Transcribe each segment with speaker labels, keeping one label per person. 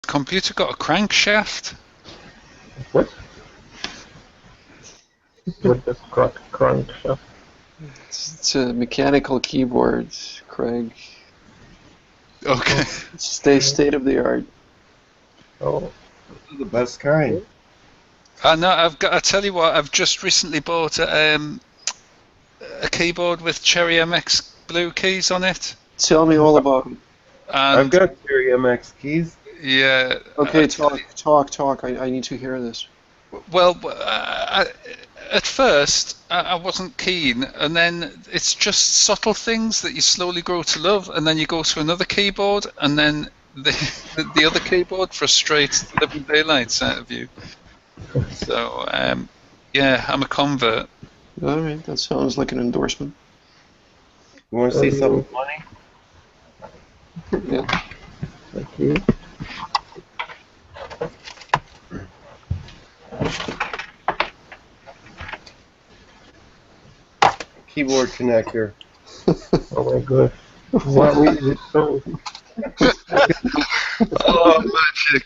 Speaker 1: computer got a crankshaft?
Speaker 2: What? What does crankshaft?
Speaker 3: It's a mechanical keyboard, Craig.
Speaker 1: Okay.
Speaker 3: State of the art.
Speaker 2: Oh.
Speaker 4: Those are the best kind.
Speaker 1: No, I tell you what, I've just recently bought a keyboard with Cherry MX blue keys on it.
Speaker 3: Tell me all about it.
Speaker 1: And
Speaker 4: I've got Cherry MX keys.
Speaker 1: yeah.
Speaker 3: Okay, talk. I need to hear this.
Speaker 1: Well, at first I wasn't keen, and then it's just subtle things that you slowly grow to love, and then you go to another keyboard, and then the other keyboard frustrates the living daylights out of you. So yeah, I'm a convert.
Speaker 3: All right, that sounds like an endorsement.
Speaker 4: You want to see something funny?
Speaker 3: Yeah.
Speaker 2: Okay.
Speaker 4: Keyboard connector.
Speaker 2: Oh my god. Why is it so?
Speaker 1: Oh, magic!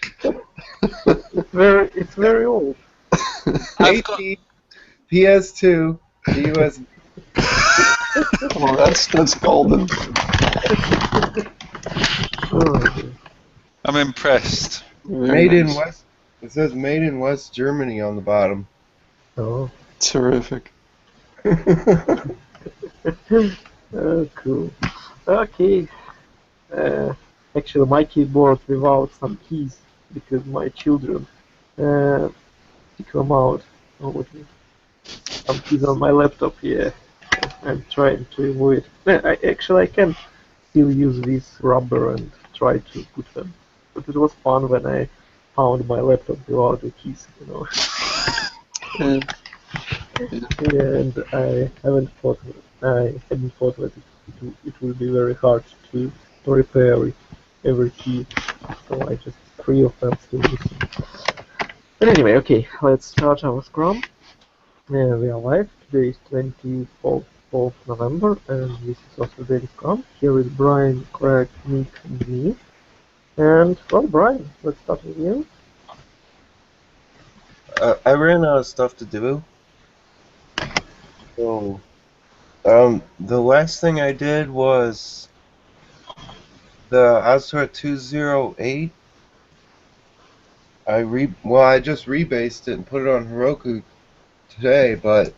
Speaker 2: It's very old.
Speaker 1: I've got,
Speaker 4: PS2, USB.
Speaker 3: Oh, that's golden.
Speaker 2: Oh,
Speaker 1: I'm impressed.
Speaker 3: Very
Speaker 4: Made in
Speaker 3: nice.
Speaker 4: West. It says made in West Germany on the bottom.
Speaker 2: oh.
Speaker 3: Terrific.
Speaker 2: Oh, cool. Okay. Actually, my keyboard without some keys because my children pick them out. Oh, what is some keys on my laptop here. I'm trying to avoid. I can still use this rubber and try to put them. But it was fun when I found my laptop without the keys, you know. And I hadn't thought that it would be very hard to repair every key. So I just 3 of them still missing. But anyway, okay, let's start our Scrum. We are live. Today is 24th of November, and this is also Daily Scrum. Here is Brian, Craig, Nick, and me. And, well, Brian, let's start with you.
Speaker 4: I ran out of stuff to do. So, the last thing I did was the OSRA 208. I just rebased it and put it on Heroku today, but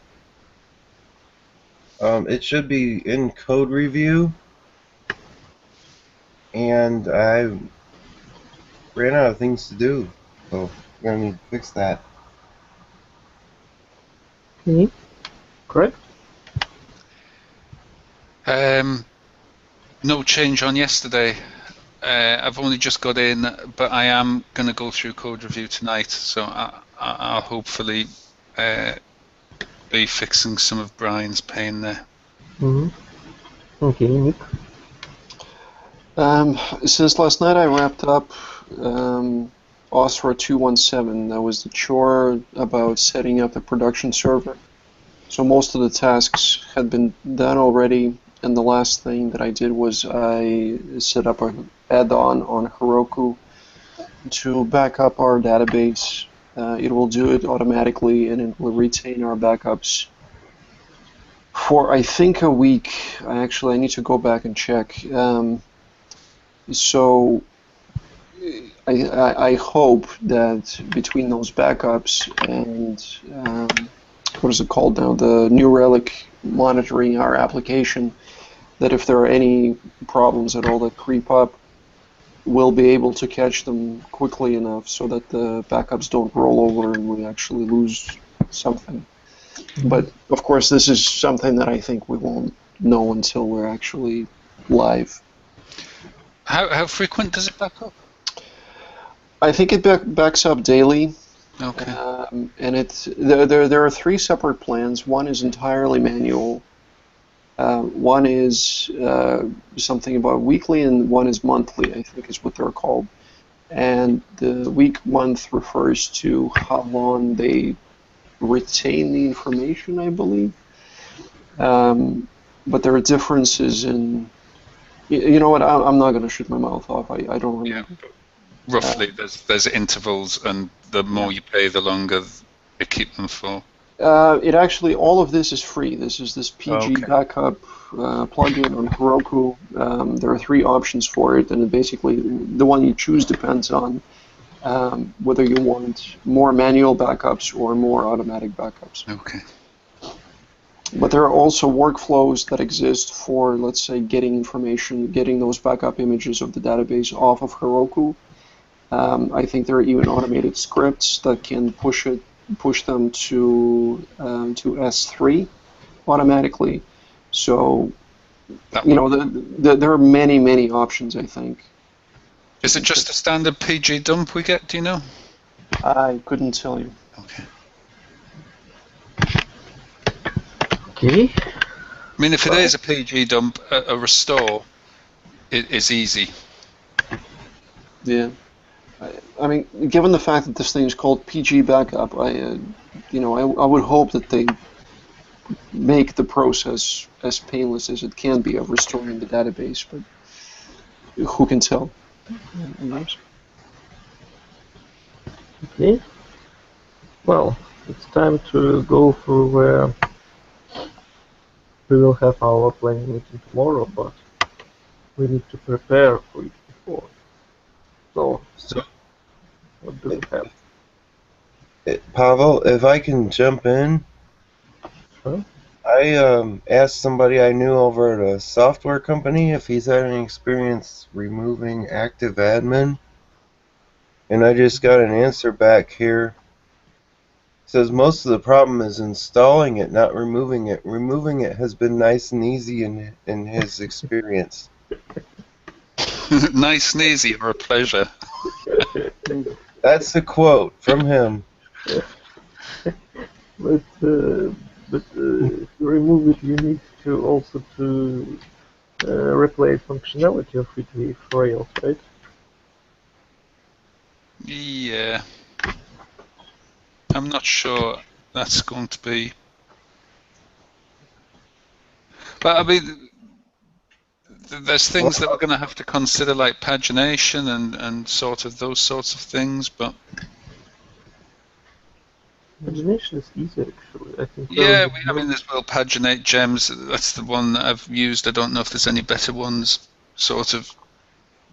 Speaker 4: it should be in code review, and I ran out of things to do, so I'm gonna need to fix that.
Speaker 2: Okay. Craig?
Speaker 1: No change on yesterday. I've only just got in, but I am going to go through code review tonight, so I'll hopefully be fixing some of Brian's pain there.
Speaker 2: Mm-hmm. Okay, Nick.
Speaker 3: Since last night I wrapped up OSRA 217. That was the chore about setting up the production server. So most of the tasks had been done already, and the last thing that I did was I set up an add-on on Heroku to back up our database. It will do it automatically, and it will retain our backups for, I think, a week. I need to go back and check. So I hope that between those backups and what is it called now, the New Relic monitoring our application, that if there are any problems at all that creep up, we'll be able to catch them quickly enough so that the backups don't roll over and we actually lose something. But of course, this is something that I think we won't know until we're actually live.
Speaker 1: How frequent does it back up?
Speaker 3: I think it backs up daily.
Speaker 1: Okay.
Speaker 3: And there are 3 separate plans. One is entirely manual. One is something about weekly, and one is monthly, I think is what they're called. And the month refers to how long they retain the information, I believe. But there are differences in... You know what? I'm not going to shoot my mouth off. I don't remember.
Speaker 1: roughly, there's intervals, and the more you pay, the longer they keep them for.
Speaker 3: It actually, all of this is free. This is this PG
Speaker 1: Okay.
Speaker 3: backup plugin on Heroku. There are 3 options for it, and it basically, the one you choose depends on whether you want more manual backups or more automatic backups.
Speaker 1: Okay.
Speaker 3: But there are also workflows that exist for, let's say, getting information, getting those backup images of the database off of Heroku. I think there are even automated scripts that can push them to S3 automatically. So, there are many options, I think.
Speaker 1: Is it just a standard PG dump we get? Do you know?
Speaker 3: I couldn't tell you.
Speaker 1: Okay.
Speaker 2: Okay.
Speaker 1: I mean, if it is a PG dump, a restore is easy.
Speaker 3: Yeah. I mean, given the fact that this thing is called PG backup, I would hope that they make the process as painless as it can be of restoring the database, but who can tell?
Speaker 2: Okay. Well, it's time to go through where we will have our planning meeting tomorrow, but we need to prepare for it before. So what do we have?
Speaker 4: Pavel, if I can jump in,
Speaker 2: Huh?
Speaker 4: I asked somebody I knew over at a software company if he's had any experience removing active admin, and I just got an answer back here. It says most of the problem is installing it, not removing it. Removing it has been nice and easy in his experience.
Speaker 1: Nice and easy, or a pleasure.
Speaker 4: That's the quote from him.
Speaker 2: But to remove it, you need to also replace functionality of it with Rails, right?
Speaker 1: Yeah. I'm not sure that's going to be. But I mean, there's things that we're going to have to consider, like pagination and sort of those sorts of things. But
Speaker 2: Imagination is easy, actually. I think.
Speaker 1: yeah, I mean, there's well paginate gems. That's the one that I've used. I don't know if there's any better ones. Sort of,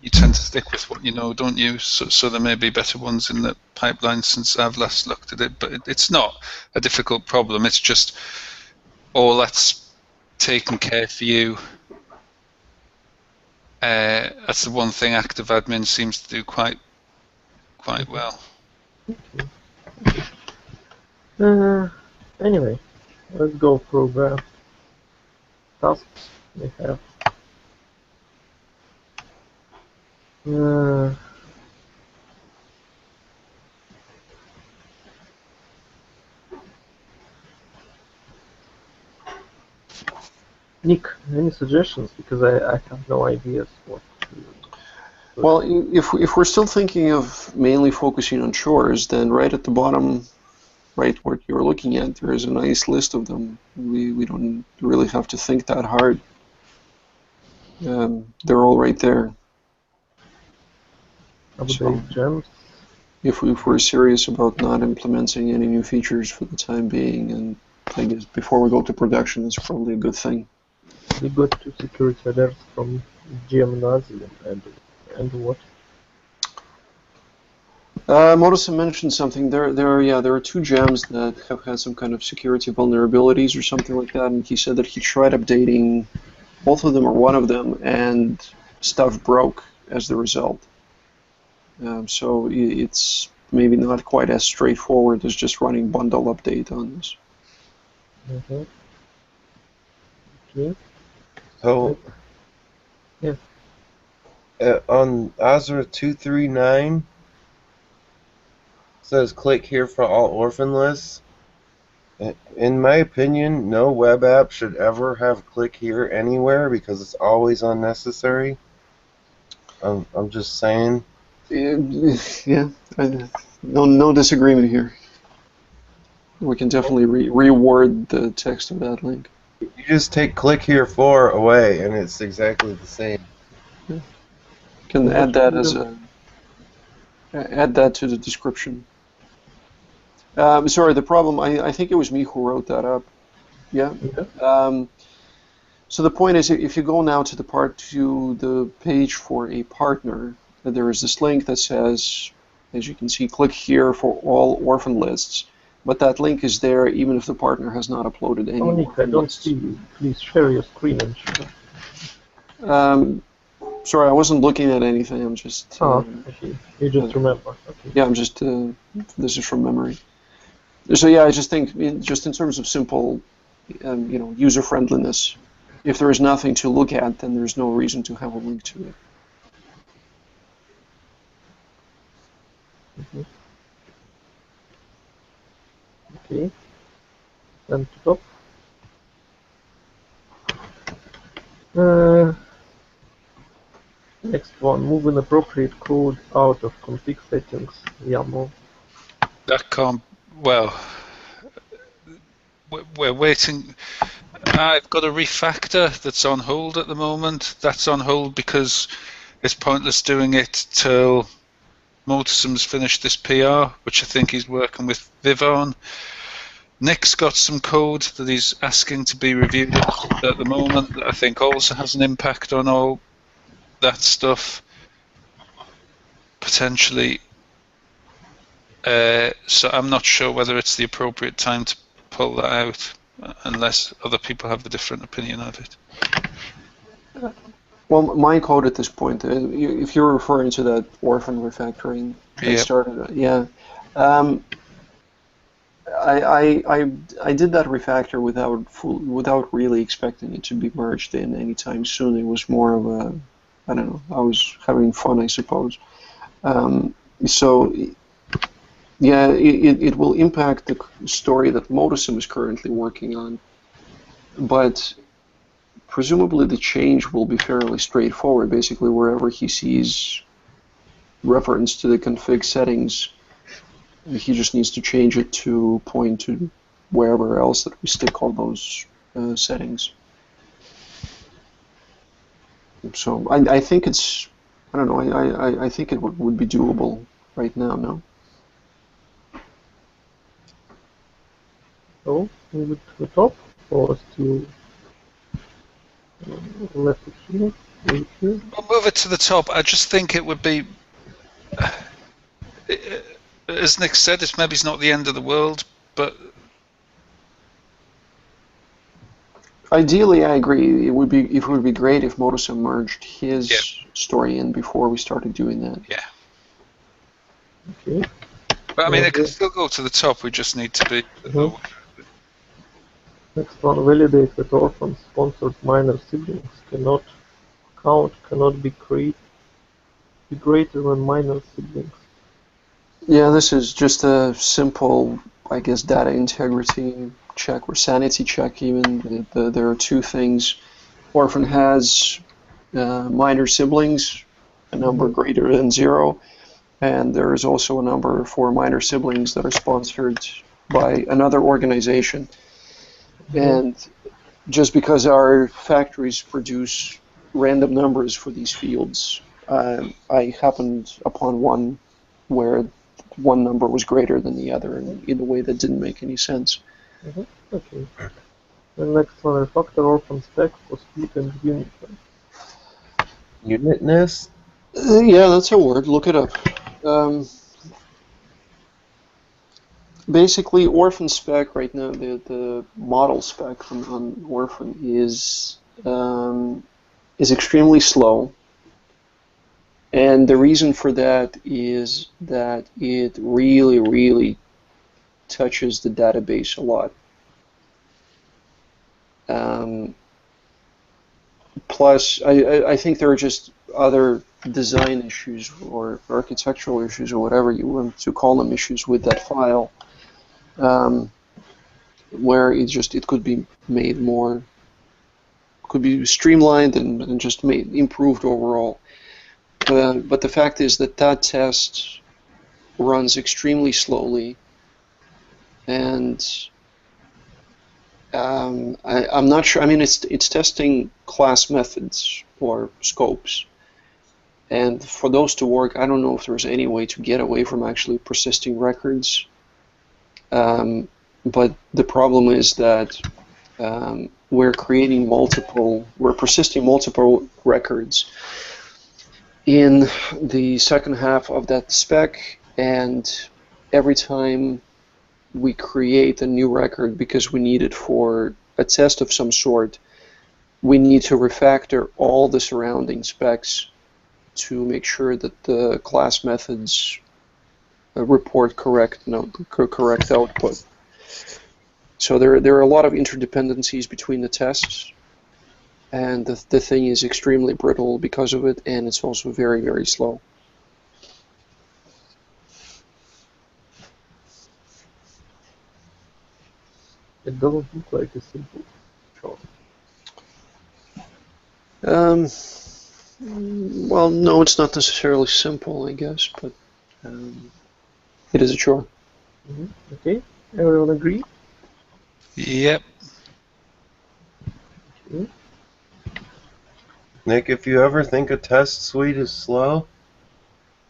Speaker 1: you tend to stick with what you know, don't you? So there may be better ones in the pipeline since I've last looked at it. But it's not a difficult problem. It's just all that's taken care for you. That's the one thing active admin seems to do quite well.
Speaker 2: Anyway, let's go through the tasks we have. Nick, any suggestions? Because I have no ideas what to do.
Speaker 3: Well, if we're still thinking of mainly focusing on chores, then right at the bottom, right what you're looking at, there is a nice list of them. We don't really have to think that hard. They're all right there.
Speaker 2: Update gems.
Speaker 3: If we're serious about not implementing any new features for the time being, and I guess before we go to production, it's probably a good thing.
Speaker 2: We got 2 security alerts from Nazi and what?
Speaker 3: Modus mentioned something. There are 2 gems that have had some kind of security vulnerabilities or something like that, and he said that he tried updating both of them or one of them, and stuff broke as the result. So it's maybe not quite as straightforward as just running bundle update on this.
Speaker 2: Mm-hmm. Okay.
Speaker 4: So,
Speaker 2: yeah.
Speaker 4: On OSRA 239, says click here for all orphan lists. In my opinion, no web app should ever have click here anywhere because it's always unnecessary. I'm just saying.
Speaker 3: Yeah, no disagreement here. We can definitely reword the text of that link.
Speaker 4: You just take click here for away, and it's exactly the same.
Speaker 3: Yeah. Can add that as a. Add that to the description. Sorry, the problem, I think it was me who wrote that up. Yeah. So the point is, if you go now to the page for a partner, there is this link that says, as you can see, click here for all orphan lists. But that link is there even if the partner has not uploaded any
Speaker 2: Nick, I don't see you. Please share your screen and share.
Speaker 3: Sorry, I wasn't looking at anything. I'm just.
Speaker 2: Okay. You just remember. Okay.
Speaker 3: Yeah, I'm just. This is from memory. So yeah, I just think, just in terms of simple, user friendliness, if there is nothing to look at, then there's no reason to have a link to it.
Speaker 2: Okay. Then to top. Next one, move inappropriate code out of config settings. YAML.
Speaker 1: That can't. Well, we're waiting. I've got a refactor that's on hold at the moment. That's on hold because it's pointless doing it till Motisum's finished this PR, which I think he's working with Viv on. Nick's got some code that he's asking to be reviewed at the moment that I think also has an impact on all that stuff, potentially. So I'm not sure whether it's the appropriate time to pull that out, unless other people have a different opinion of it.
Speaker 3: Well, my code at this point, if you're referring to that orphan refactoring that started, yeah. I did that refactor without really expecting it to be merged in anytime soon. It was more of a, I don't know, I was having fun, I suppose. So yeah, it will impact the story that Motisum is currently working on, but presumably the change will be fairly straightforward. Basically, wherever he sees reference to the config settings, he just needs to change it to point to wherever else that we stick all those settings. So I think it's, I don't know, I think it would be doable right now, no?
Speaker 2: So, move it to the top, or still left it here? Leave it here?
Speaker 1: We'll move it to the top. I just think it would be, as Nick said, it's maybe not the end of the world, but
Speaker 3: ideally, I agree. It would be great if Motisum merged his story in before we started doing that.
Speaker 1: Yeah.
Speaker 2: Okay.
Speaker 1: But I mean, it can still go to the top. We just need to be.
Speaker 2: Next one, validate that orphan-sponsored minor siblings cannot be greater than minor siblings.
Speaker 3: Yeah, this is just a simple, I guess, data integrity check or sanity check even. There are two things. Orphan has minor siblings, a number greater than 0, and there is also a number for minor siblings that are sponsored by another organization. And just because our factories produce random numbers for these fields, I happened upon one where one number was greater than the other in a way that didn't make any sense.
Speaker 2: Okay. The next one, refactor orphan spec for split and unit.
Speaker 4: Unitness?
Speaker 3: Yeah, that's a word. Look it up. Basically, orphan spec right now, the model spec on orphan is extremely slow, and the reason for that is that it really touches the database a lot. Plus, I think there are just other design issues or architectural issues or whatever you want to call them, issues with that file. Where it could be made more, could be streamlined and just improved overall. But the fact is that test runs extremely slowly, and I'm not sure. I mean, it's testing class methods or scopes, And for those to work, I don't know if there's any way to get away from actually persisting records. But the problem is that we're persisting multiple records in the second half of that spec, and every time we create a new record because we need it for a test of some sort, we need to refactor all the surrounding specs to make sure that the class methods report correct output. So there are a lot of interdependencies between the tests, and the thing is extremely brittle because of it, and it's also very, very slow.
Speaker 2: It doesn't look like a simple chore.
Speaker 3: Well, no, it's not necessarily simple, I guess, but it is a chore.
Speaker 2: Okay, everyone agree?
Speaker 1: Yep.
Speaker 2: Okay.
Speaker 4: Nick, if you ever think a test suite is slow,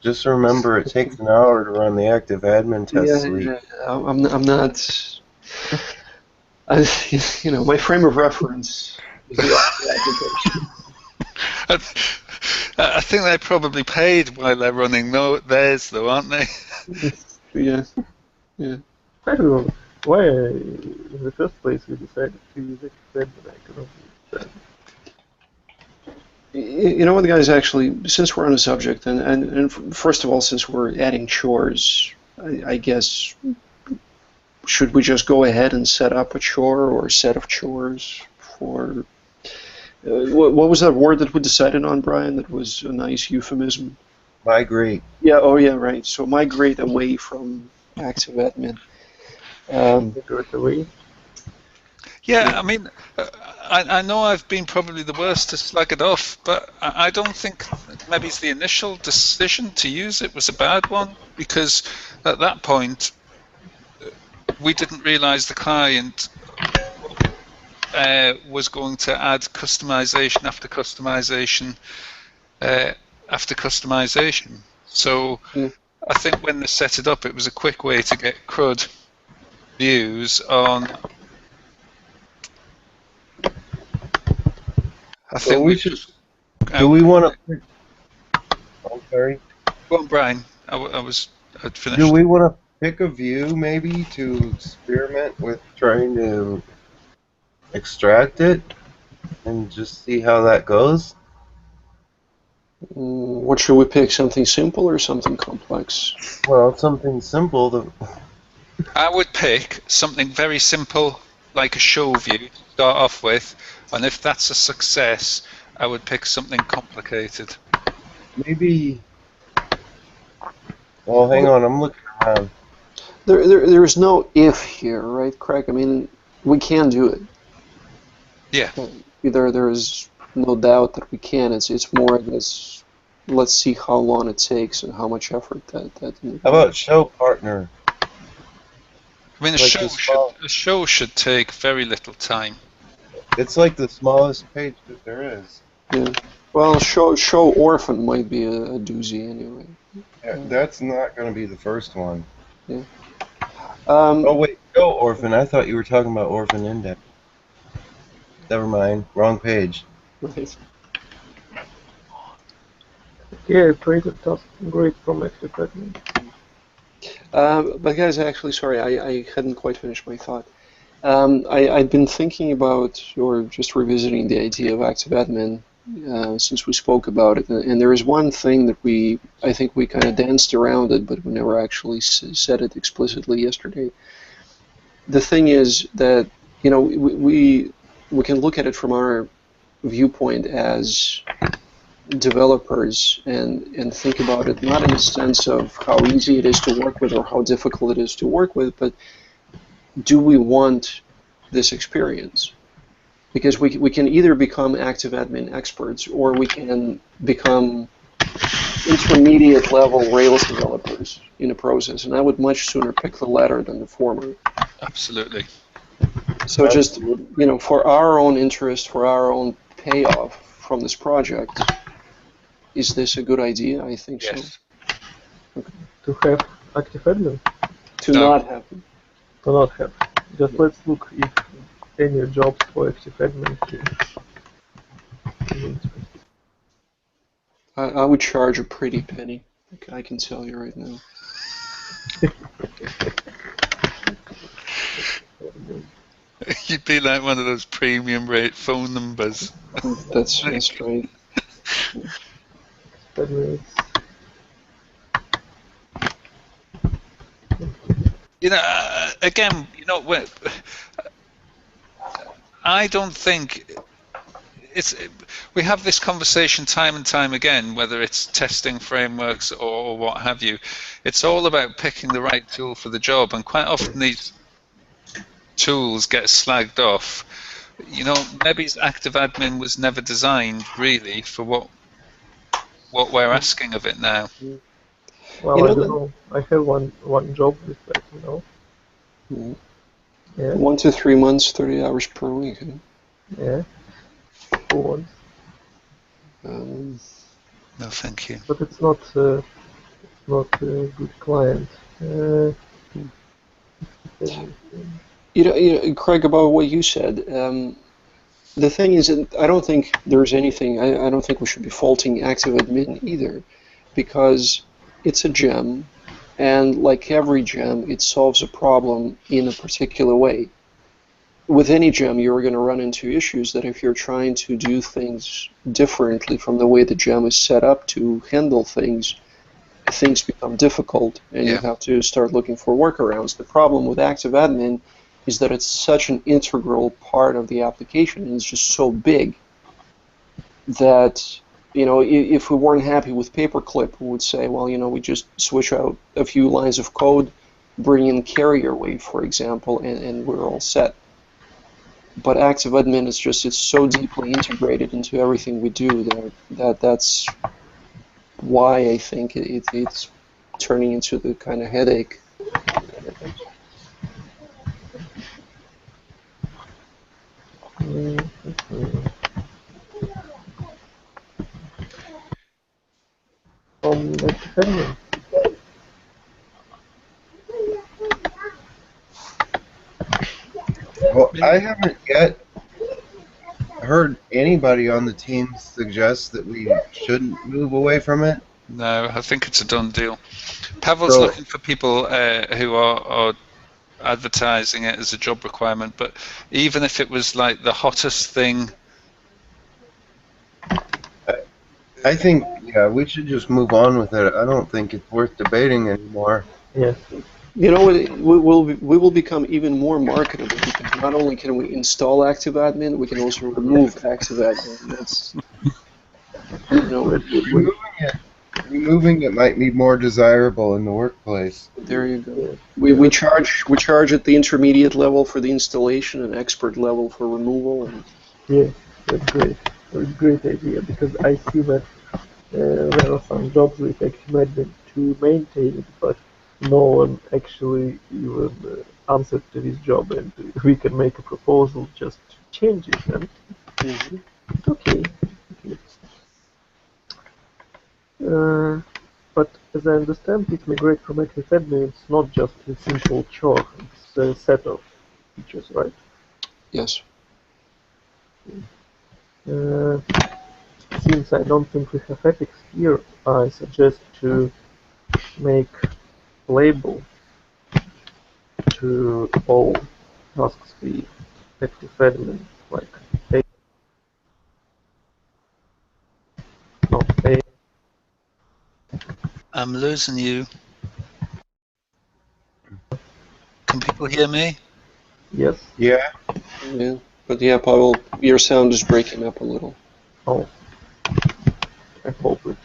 Speaker 4: just remember it takes an hour to run the active admin test suite.
Speaker 3: Yeah, I'm not. My frame of reference is the application.
Speaker 1: I think they probably paid while they're running theirs, though, aren't they?
Speaker 3: Yeah.
Speaker 2: Everyone, why in the first place we decided to use active admin? I cannot understand.
Speaker 3: You know what, guys, actually, since we're on the subject, and first of all, since we're adding chores, I guess, should we just go ahead and set up a chore or a set of chores for... what was that word that we decided on, Brian, that was a nice euphemism?
Speaker 4: Migrate.
Speaker 3: Yeah, right. So migrate away from active admin.
Speaker 2: Migrate away.
Speaker 1: Yeah, I mean, I know I've been probably the worst to slag it off, but I don't think maybe the initial decision to use it was a bad one, because at that point we didn't realize the client was going to add customization after customization after customization. So I think when they set it up, it was a quick way to get CRUD views on. I think
Speaker 4: Well, we should. Do we want to? I'm sorry.
Speaker 1: Go on, Brian. I'd finished.
Speaker 4: Do we want to pick a view maybe to experiment with trying to extract it and just see how that goes?
Speaker 3: What should we pick? Something simple or something complex?
Speaker 4: Well, something simple.
Speaker 1: I would pick something very simple, like a show view, to start off with, and if that's a success, I would pick something complicated.
Speaker 4: Maybe. Well, hang on. I'm looking around.
Speaker 3: There's no if here, right, Craig? I mean, we can do it.
Speaker 1: Yeah.
Speaker 3: There is no doubt that we can. It's more, I guess, let's see how long it takes and how much effort that.
Speaker 4: How about show partner?
Speaker 1: I mean, a show should take very little time.
Speaker 4: It's like the smallest page that there is.
Speaker 3: Yeah. Well, show orphan might be a doozy anyway.
Speaker 4: Yeah, that's not going to be the first one.
Speaker 3: Yeah.
Speaker 4: Oh wait, show orphan. I thought you were talking about orphan index. Never mind. Wrong page.
Speaker 3: Right.
Speaker 2: Yeah, created task great from active admin.
Speaker 3: But guys, actually, sorry, I hadn't quite finished my thought. I'd been thinking about, or just revisiting the idea of active admin since we spoke about it, and there is one thing that I think we kind of danced around it, but we never actually said it explicitly yesterday. The thing is that, we can look at it from our viewpoint as developers and think about it not in the sense of how easy it is to work with or how difficult it is to work with, but do we want this experience? Because we can either become active admin experts or we can become intermediate level Rails developers in a process, and I would much sooner pick the latter than the former.
Speaker 1: Absolutely.
Speaker 3: So just, for our own interest, for our own payoff from this project, Is this a good idea? I think
Speaker 1: Yes.
Speaker 3: so.
Speaker 2: To have active admin?
Speaker 3: To
Speaker 1: No.
Speaker 3: not have them.
Speaker 2: To not have. Just let's look if any jobs for active admin here.
Speaker 3: I would charge a pretty penny. I can tell you right now.
Speaker 1: You'd be like one of those premium rate phone numbers.
Speaker 3: That's right.
Speaker 2: Admin.
Speaker 1: You know, again, you know, I don't think we have this conversation time and time again, whether it's testing frameworks or what have you. It's all about picking the right tool for the job, and quite often these tools get slagged off. You know, maybe active admin was never designed really for what we're asking of it now.
Speaker 2: Well,
Speaker 3: You know
Speaker 2: I don't know. I have one job with that, you know. Yeah.
Speaker 3: 1 to 3 months, 30 hours per week. Huh?
Speaker 2: Yeah. Who wants?
Speaker 1: No, thank you.
Speaker 2: But it's not a good client.
Speaker 3: You know, Craig, about what you said. The thing is, that I don't think there's anything. I don't think we should be faulting active admin either, because it's a gem, and like every gem, it solves a problem in a particular way. With any gem, you're going to run into issues that if you're trying to do things differently from the way the gem is set up to handle things, things become difficult, and you have to start looking for workarounds. The problem with active admin is that it's such an integral part of the application, and it's just so big that, you know, if we weren't happy with paperclip, we would say, well, you know, we just switch out a few lines of code, bring in carrier wave, for example, and we're all set. But active admin is just, it's so deeply integrated into everything we do that's why I think it's turning into the kind of headache.
Speaker 4: Well, I haven't yet heard anybody on the team suggest that we shouldn't move away from it.
Speaker 1: No, I think it's a done deal. Pavel's looking for people who are advertising it as a job requirement, but even if it was like the hottest thing,
Speaker 4: I think, yeah, we should just move on with it. I don't think it's worth debating anymore.
Speaker 2: Yes.
Speaker 3: You know, we will become even more marketable because not only can we install active admin, we can also remove active admin. That's, you know,
Speaker 4: removing it might be more desirable in the workplace.
Speaker 3: There you go. We charge at the intermediate level for the installation and expert level for removal. And
Speaker 2: yeah, that's great. That's a great idea because I see that there are some jobs with active admin to maintain it, but no one actually even answered to this job, and we can make a proposal just to change it, and it's okay. But as I understand, it migrate from active admin, it's not just a simple chore, it's a set of features, right?
Speaker 3: Yes.
Speaker 2: Since I don't think we have epics here, I suggest to make label to all tasks with active admin, like A.
Speaker 1: I'm losing you. Can people hear me?
Speaker 2: Yes.
Speaker 4: Yeah.
Speaker 3: Yeah. But yeah, Pavel, your sound is breaking up a little.
Speaker 2: Oh. I hope it's.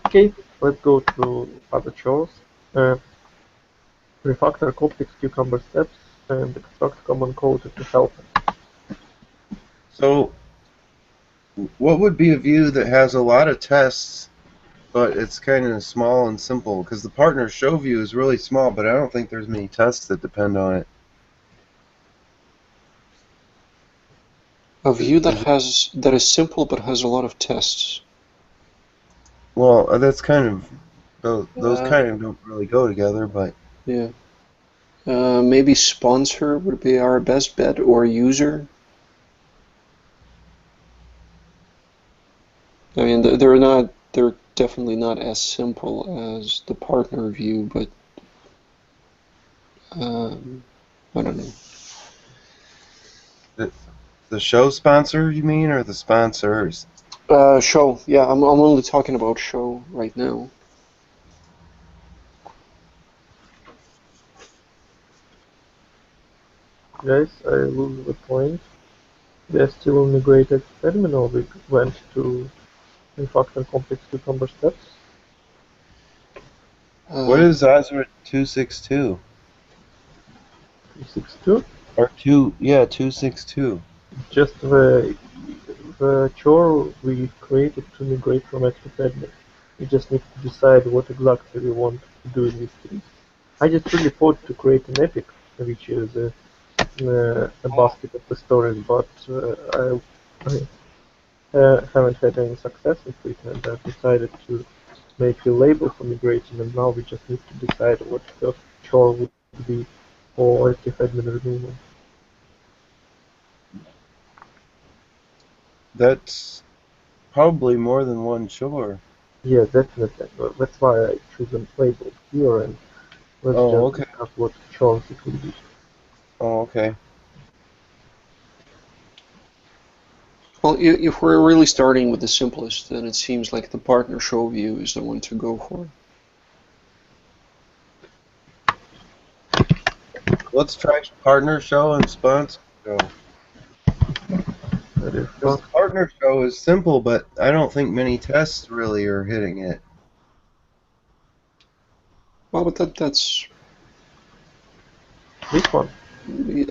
Speaker 2: Okay, let's go to other chores. Refactor complex cucumber steps and extract common code to help.
Speaker 4: So, what would be a view that has a lot of tests, but it's kind of small and simple? Because the partner show view is really small, but I don't think there's many tests that depend on it.
Speaker 3: A view that is simple but has a lot of tests.
Speaker 4: Well, that's kind of those
Speaker 3: Uh,
Speaker 4: kind of don't really go together, but
Speaker 3: yeah. Maybe sponsor would be our best bet, or user. I mean, they're definitely not as simple as the partner view, but I don't know.
Speaker 4: the show sponsor, you mean, or the sponsors?
Speaker 3: Show. Yeah, I'm only talking about show right now.
Speaker 2: Guys, I lose the point. We are still migrated admin, or we went to refactor complex cucumber steps.
Speaker 4: What is OSRA 262
Speaker 2: 262.
Speaker 4: or 262?
Speaker 2: Just the chore we created to migrate from active admin. We just need to decide what exactly we want to do in this case. I just really thought to create an epic, which is a basket of the stories, but I haven't had any success with it, and I've decided to make a label for migrating, and now we just need to decide what the chore would be for active admin removal.
Speaker 4: That's probably more than one chore.
Speaker 2: Yeah, definitely. That's why I choose a label here, and let's just
Speaker 4: Okay.
Speaker 2: discuss what chores it will be.
Speaker 4: Oh, okay.
Speaker 3: Well, if we're really starting with the simplest, then it seems like the partner show view is the one to go for.
Speaker 4: Let's try partner show and sponsor show.
Speaker 2: That is
Speaker 4: Because the partner show is simple, but I don't think many tests really are hitting it.
Speaker 3: Well, but that's
Speaker 2: this one.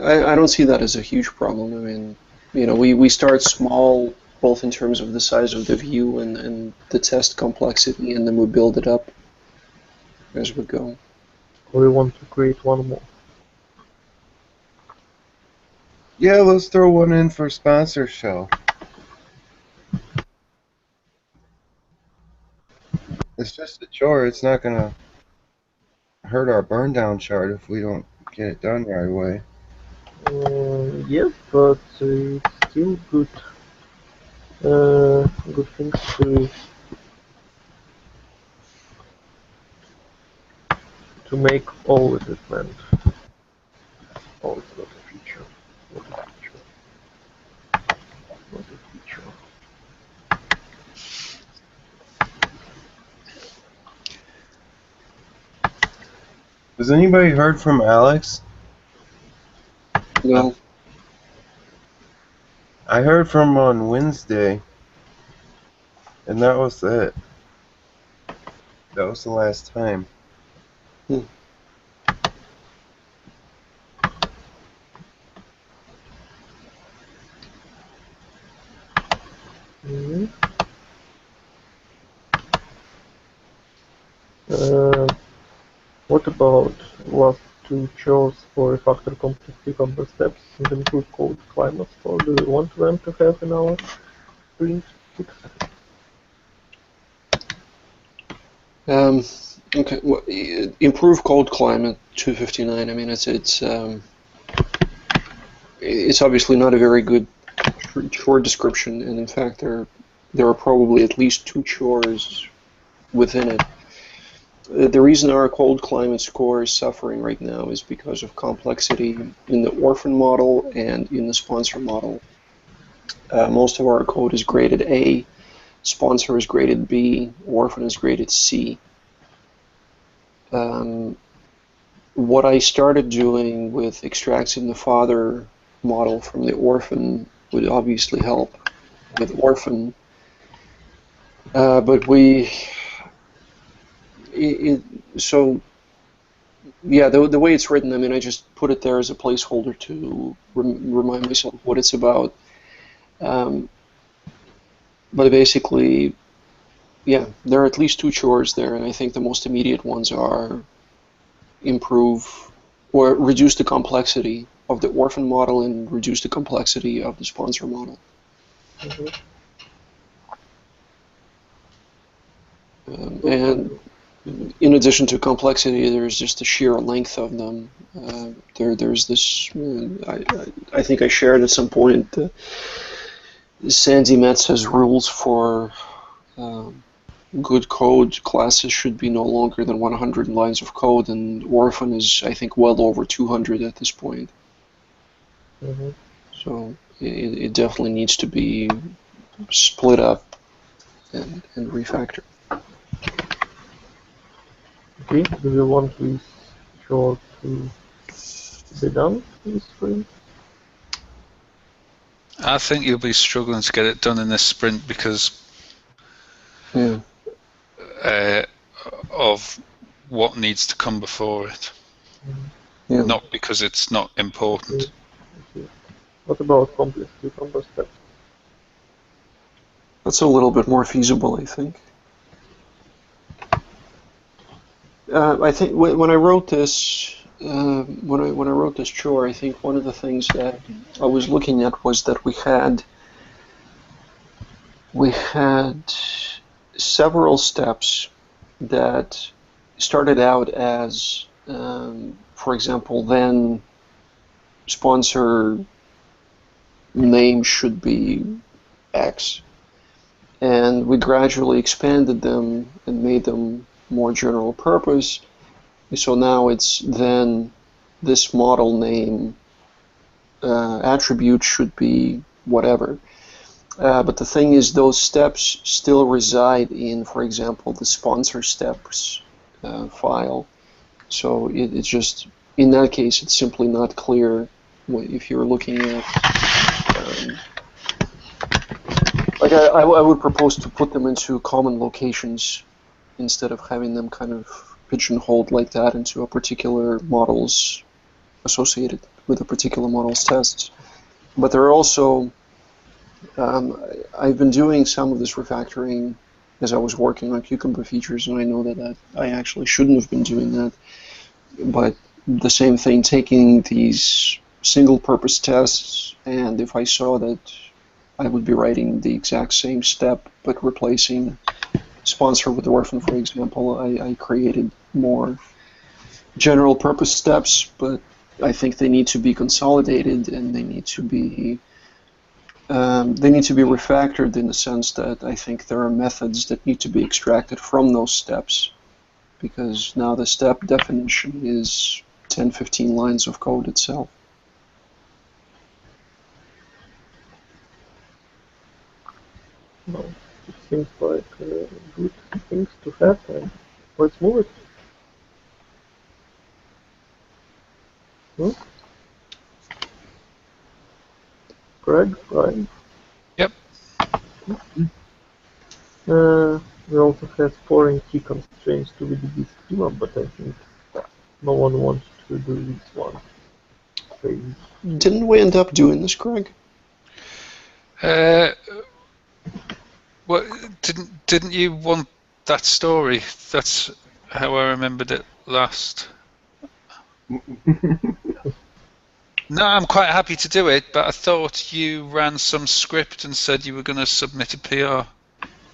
Speaker 3: I don't see that as a huge problem. I mean, you know, we start small, both in terms of the size of the view and the test complexity, and then we build it up as we go.
Speaker 2: We want to create one more.
Speaker 4: Yeah, let's throw one in for sponsor show. It's just a chore. It's not gonna hurt our burn down chart if we don't get it done right away.
Speaker 2: Yes, but it's still good. Good things to make all of it meant. Oh, it's not a feature. Not a feature. Not a feature.
Speaker 4: Has anybody heard from Alex?
Speaker 3: No,
Speaker 4: I heard from him on Wednesday, and that was it. That was the last time.
Speaker 2: Mm-hmm. What about last two chores for refactor complex cucumber steps and improve code climates? Or do we want them to have in our sprint fix?
Speaker 3: Okay. Well, improve cold climate 259. I mean, it's obviously not a very good chore description, and in fact, there are probably at least two chores within it. The reason our cold climate score is suffering right now is because of complexity in the orphan model and in the sponsor model. Most of our code is graded A, sponsor is graded B, orphan is graded C. What I started doing with extracting the father model from the orphan would obviously help with orphan, but so yeah, the way it's written, I mean, I just put it there as a placeholder to remind myself what it's about. But basically, yeah, there are at least two chores there, and I think the most immediate ones are improve or reduce the complexity the orphan model and reduce the complexity of the sponsor model. And in addition to complexity, there's just the sheer length of them. There's this, I think I shared at some point, Sandy Metz has rules for good code classes should be no longer than 100 lines of code, and orphan is, I think, well over 200 at this point. So it definitely needs to be split up and refactored.
Speaker 2: Okay, do you want this short to be done this sprint?
Speaker 1: I think you'll be struggling to get it done in this sprint because of what needs to come before it. Not because it's not important.
Speaker 2: Okay. What about complex cucumber steps?
Speaker 3: That's a little bit more feasible, I think. I think when I wrote this, when I wrote this chore, I think one of the things that I was looking at was that we had several steps that started out as, for example, then sponsor name should be X, and we gradually expanded them and made them more general purpose. So now it's then this model name attribute should be whatever. But the thing is, those steps still reside in, for example, the sponsor steps file. So it's just, in that case, it's simply not clear if you're looking at, like I would propose to put them into common locations instead of having them kind of pigeonholed like that into a particular models associated with a particular model's tests. But there are also, I've been doing some of this refactoring as I was working on Cucumber features, and I know that I actually shouldn't have been doing that. But the same thing, taking these single-purpose tests, and if I saw that I would be writing the exact same step, but replacing sponsor with orphan, for example, I created more general-purpose steps, but I think they need to be consolidated, and they need to be refactored in the sense that I think there are methods that need to be extracted from those steps, because now the step definition is 10-15 lines of code itself.
Speaker 2: No, it seems like good things to have, and let's move it. Greg, right?
Speaker 1: Yep.
Speaker 2: We also have foreign key constraints to VDB schema, but I think no one wants to do this one.
Speaker 3: Didn't we end up doing this, Greg?
Speaker 1: Well, didn't you want that story? That's how I remembered it last. No, I'm quite happy to do it, but I thought you ran some script and said you were going to submit a PR.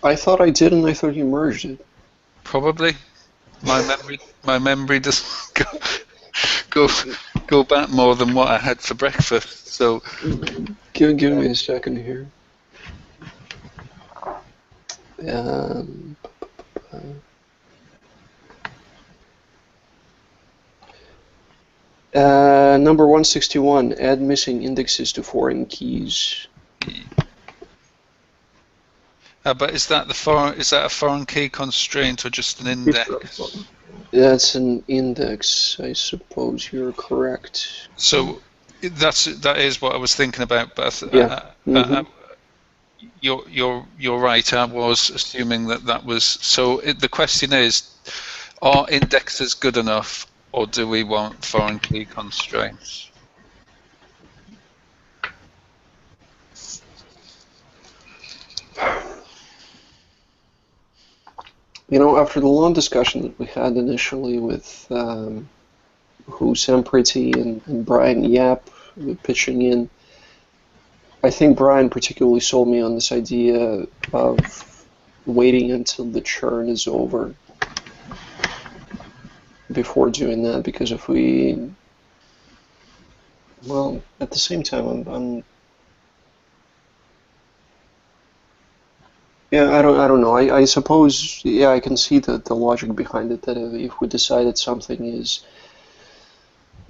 Speaker 3: I thought I did, and I thought you merged it.
Speaker 1: Probably. My memory doesn't go back more than what I had for breakfast. So
Speaker 3: give me a second here. Number 161, add missing indexes to foreign keys.
Speaker 1: but is that a foreign key constraint or just an index?
Speaker 3: That's an index, I suppose you're correct.
Speaker 1: So that is what I was thinking about, but you're right. I was assuming that was so. The question is, are indexes good enough, or do we want foreign key constraints?
Speaker 3: You know, after the long discussion that we had initially with Sampriti and Brian Yap, pitching in. I think Brian particularly sold me on this idea of waiting until the churn is over before doing that, because if we, well, at the same time, yeah, I don't know. I suppose, yeah, I can see the logic behind it, that if we decided something is,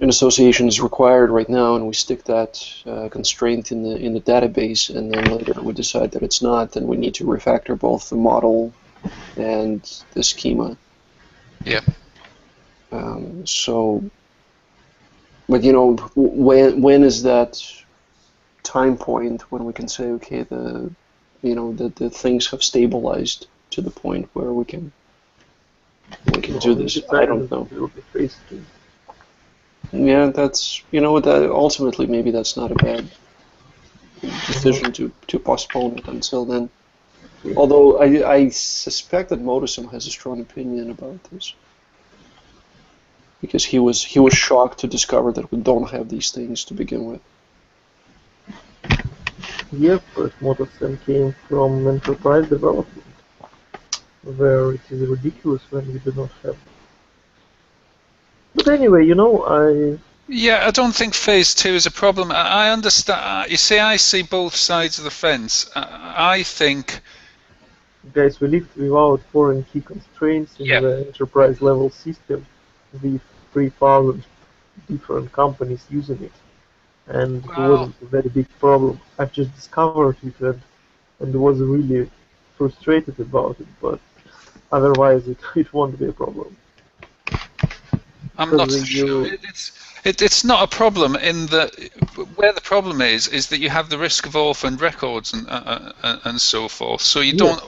Speaker 3: an association is required right now, and we stick that constraint in the database, and then later we decide that it's not, then we need to refactor both the model and the schema.
Speaker 1: Yeah.
Speaker 3: So, but you know, when is that time point when we can say, okay, the things have stabilized to the point where we can do this? I don't know. Yeah, that's, that ultimately maybe that's not a bad decision to postpone it until then. Although I suspect that Modism has a strong opinion about this, because he was shocked to discover that we don't have these things to begin with.
Speaker 2: Yes, but Modism came from enterprise development, where it is ridiculous when we do not have. But anyway,
Speaker 1: Yeah, I don't think phase 2 is a problem. I understand. You see, I see both sides of the fence. I think,
Speaker 2: guys, we lived without foreign key constraints in the enterprise level system with 3,000 different companies using it, and it wasn't a very big problem. I've just discovered it and was really frustrated about it, but otherwise it won't be a problem.
Speaker 1: I'm not so sure. It's not a problem in where the problem is that you have the risk of orphaned records and so forth. So you don't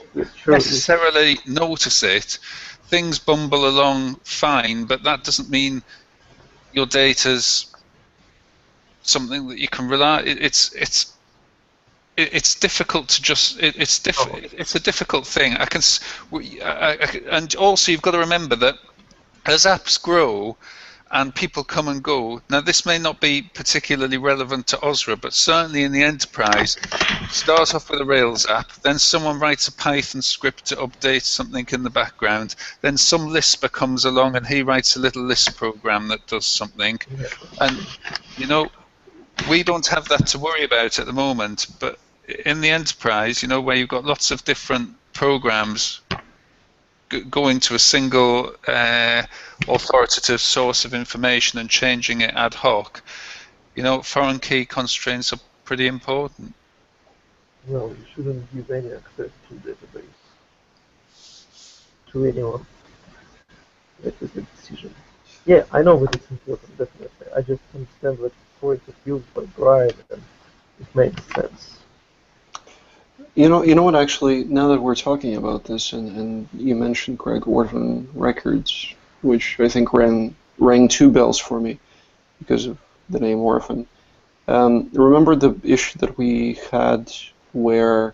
Speaker 1: necessarily notice it. Things bumble along fine, but that doesn't mean your data's something that you can rely. It's difficult to just. It's a difficult thing. And also you've got to remember that as apps grow and people come and go, now this may not be particularly relevant to OSRA, but certainly in the enterprise, start off with a Rails app, then someone writes a Python script to update something in the background, then some Lisper comes along and he writes a little Lisp program that does something. And, we don't have that to worry about at the moment, but in the enterprise, where you've got lots of different programs going to a single authoritative source of information and changing it ad hoc, foreign key constraints are pretty important.
Speaker 2: Well, you shouldn't give any access to database to anyone. That is the decision. Yeah, I know that it's important, definitely. I just understand that for it is used by Brian, and it makes sense.
Speaker 3: You know what, actually, now that we're talking about this, and you mentioned, Greg, orphan records, which I think rang two bells for me because of the name orphan. Remember the issue that we had where...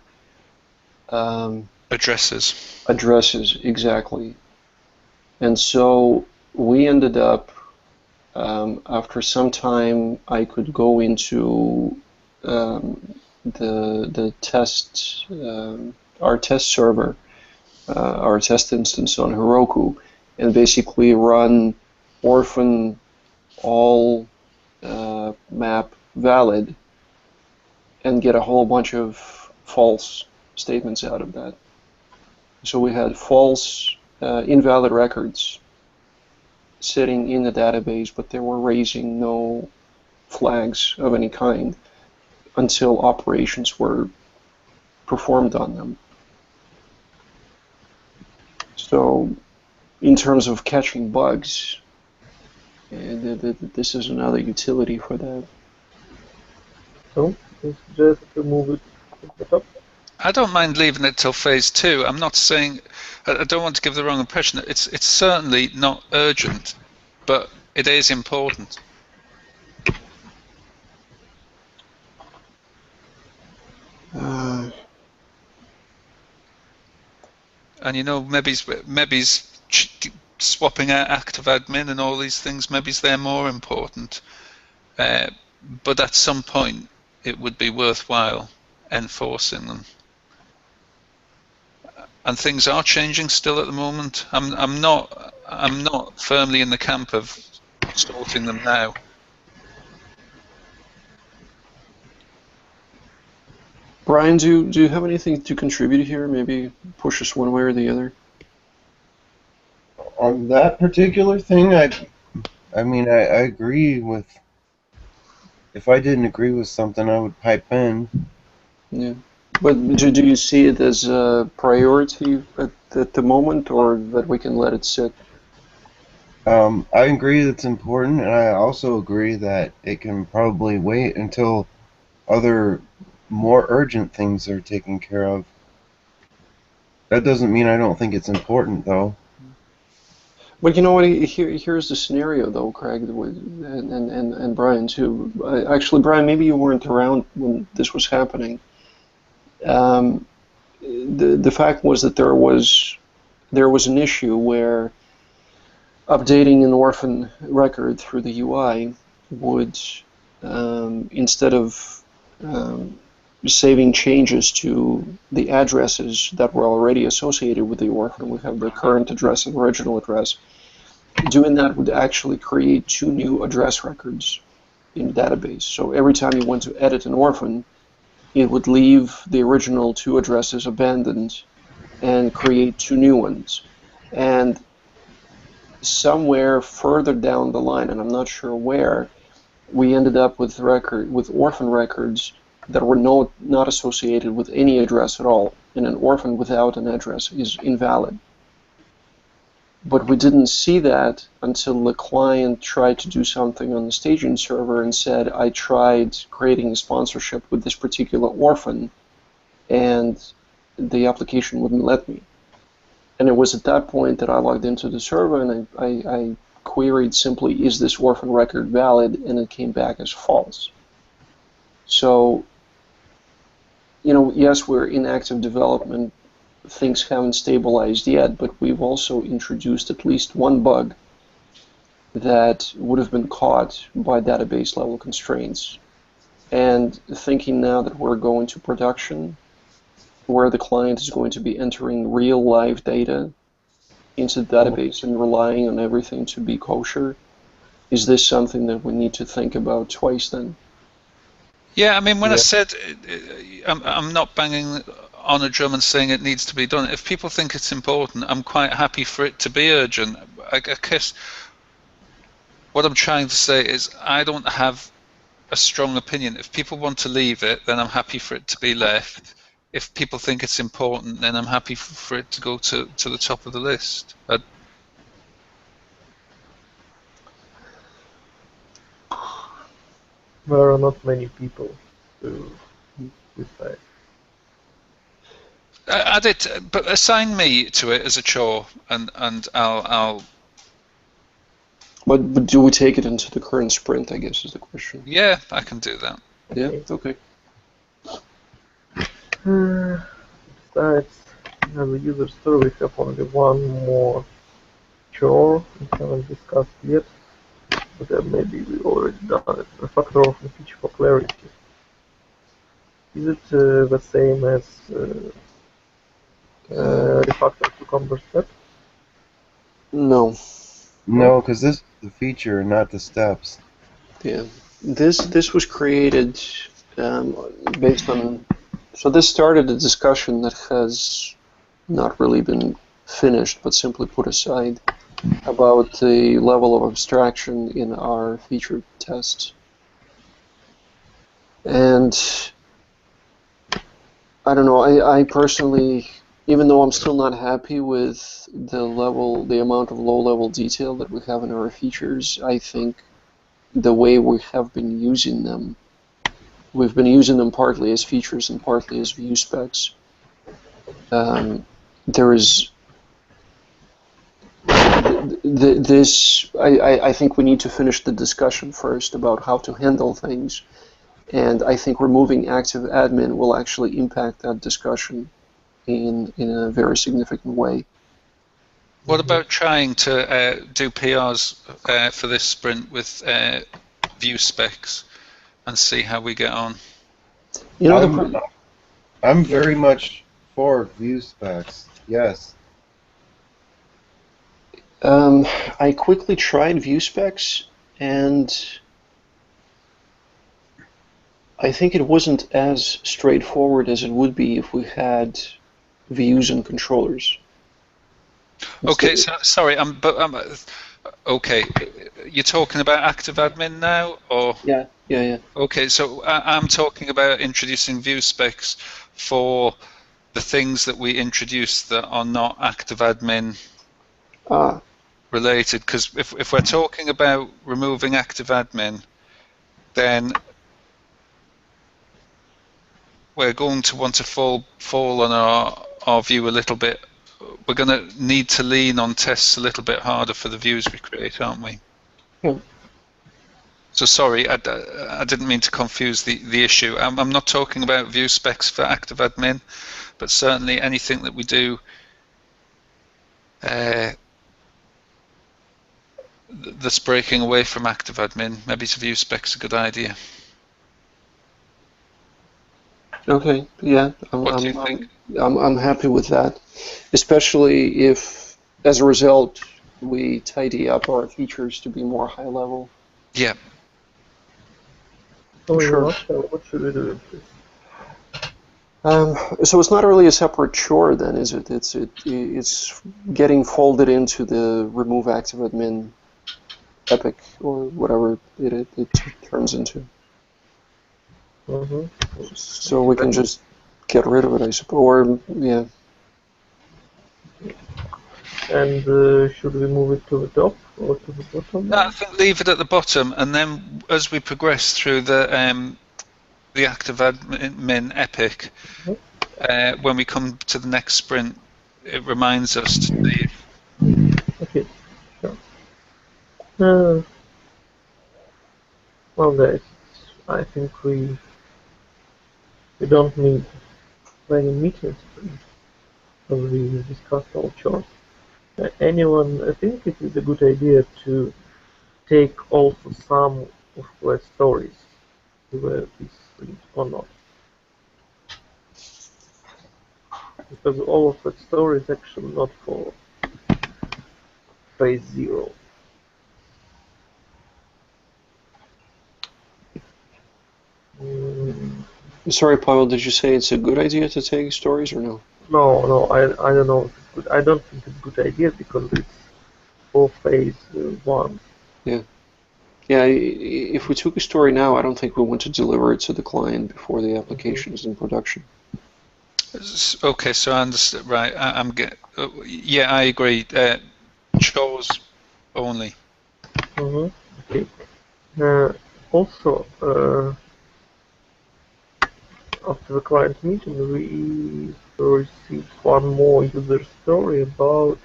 Speaker 1: Addresses,
Speaker 3: exactly. And so we ended up, after some time, I could go into the test, our test server, our test instance on Heroku, and basically run orphan all map valid and get a whole bunch of false statements out of that. So we had false invalid records sitting in the database, but they were raising no flags of any kind until operations were performed on them. So in terms of catching bugs, this is another utility for that.
Speaker 2: So, just to move it to the top.
Speaker 1: I don't mind leaving it till phase 2. I'm not saying, I don't want to give the wrong impression. It's certainly not urgent, but it is important. And maybe's swapping out active admin and all these things. Maybe they're more important. but at some point it would be worthwhile enforcing them. And things are changing still at the moment. I'm not firmly in the camp of sorting them now.
Speaker 3: Brian, do you have anything to contribute here? Maybe push us one way or the other?
Speaker 4: On that particular thing, I mean, I agree with. If I didn't agree with something, I would pipe in.
Speaker 3: Yeah. But do you see it as a priority at the moment, or that we can let it sit?
Speaker 4: I agree that it's important, and I also agree that it can probably wait until other, more urgent things are taken care of. That doesn't mean I don't think it's important, though.
Speaker 3: But you know what? Here's the scenario, though, Craig, and Brian too. Actually, Brian, maybe you weren't around when this was happening. The fact was that there was an issue where updating an orphan record through the UI would, instead of saving changes to the addresses that were already associated with the orphan, we have the current address and original address. Doing that would actually create 2 new address records in the database. So every time you want to edit an orphan, it would leave the original 2 addresses abandoned and create 2 new ones. And somewhere further down the line, and I'm not sure where, we ended up with orphan records that were not associated with any address at all. And an orphan without an address is invalid. But we didn't see that until the client tried to do something on the staging server and said, I tried creating a sponsorship with this particular orphan, and the application wouldn't let me. And it was at that point that I logged into the server and I queried simply, is this orphan record valid? And it came back as false. So, you know, yes, we're in active development. Things haven't stabilized yet, but we've also introduced at least one bug that would have been caught by database level constraints. And thinking now that we're going to production, where the client is going to be entering real live data into the database and relying on everything to be kosher, is this something that we need to think about twice then?
Speaker 1: Yeah, I mean, when I said I'm not banging on a drum and saying it needs to be done. If people think it's important, I'm quite happy for it to be urgent. I guess what I'm trying to say is I don't have a strong opinion. If people want to leave it, then I'm happy for it to be left. If people think it's important, then I'm happy for it to go to the top of the list.
Speaker 2: There are not many people to decide.
Speaker 1: Add it, but assign me to it as a chore, and I'll.
Speaker 3: But do we take it into the current sprint, I guess, is the question.
Speaker 1: Yeah, I can do that.
Speaker 3: Yeah, okay.
Speaker 2: Besides the user story, we have only one more chore we haven't discussed yet, but maybe we already done it. The factor of the feature for clarity. Is it the same as refactor cucumber step?
Speaker 3: No.
Speaker 4: No, because this is the feature, not the steps.
Speaker 3: Yeah. This was created based on... So this started a discussion that has not really been finished, but simply put aside, about the level of abstraction in our feature tests. And I don't know, I personally, even though I'm still not happy with the amount of low-level detail that we have in our features, I think the way we have been using them, we've been using them partly as features and partly as view specs. There is I think we need to finish the discussion first about how to handle things, and I think removing active admin will actually impact that discussion in a very significant way.
Speaker 1: What about trying to do PRs for this sprint with view specs? and see how we get on.
Speaker 3: You know,
Speaker 4: I'm very much for view specs. Yes.
Speaker 3: I quickly tried view specs, and I think it wasn't as straightforward as it would be if we had views and controllers.
Speaker 1: Okay, so sorry, okay. You're talking about active admin now, or
Speaker 3: Yeah.
Speaker 1: okay? So I'm talking about introducing view specs for the things that we introduce that are not active admin
Speaker 3: Ah,
Speaker 1: related. Because if we're talking about removing active admin, then we're going to want to fall on our view a little bit. We're going to need to lean on tests a little bit harder for the views we create, aren't we?
Speaker 3: yeah.
Speaker 1: So sorry, I didn't mean to confuse the issue. I'm not talking about view specs for active admin, but certainly anything that we do that's breaking away from active admin, maybe to view specs a good idea.
Speaker 3: Okay, yeah,
Speaker 1: What do you think?
Speaker 3: I'm happy with that, especially if, as a result, we tidy up our features to be more high level.
Speaker 1: Yeah.
Speaker 2: So
Speaker 3: Sure.
Speaker 2: what should we do with this?
Speaker 3: So it's not really a separate chore then, is it? It's getting folded into the remove active admin epic or whatever it turns into.
Speaker 2: Mm-hmm.
Speaker 3: So we can just get rid of it, I suppose. Or yeah.
Speaker 2: And should we move it to the top or to the bottom?
Speaker 1: No, I think leave it at the bottom, and then as we progress through the active admin epic, when we come to the next sprint, it reminds us to leave.
Speaker 2: Okay, sure. Well, guys, I think we don't need many meetings because we discussed all chores. Anyone, I think it is a good idea to take also some of the stories to this sprint or not. Because all of that story is actually not for phase 0.
Speaker 3: Sorry, Pavel, did you say it's a good idea to take stories or no?
Speaker 2: No, I don't know if it's good. I don't think it's a good idea because it's for phase 1.
Speaker 3: Yeah. Yeah, if we took a story now, I don't think we want to deliver it to the client before the application is in production.
Speaker 1: Okay, so I understand. Right, I'm get. Yeah, I agree. Chores only.
Speaker 2: Okay. Also, after the client meeting, we received one more user story about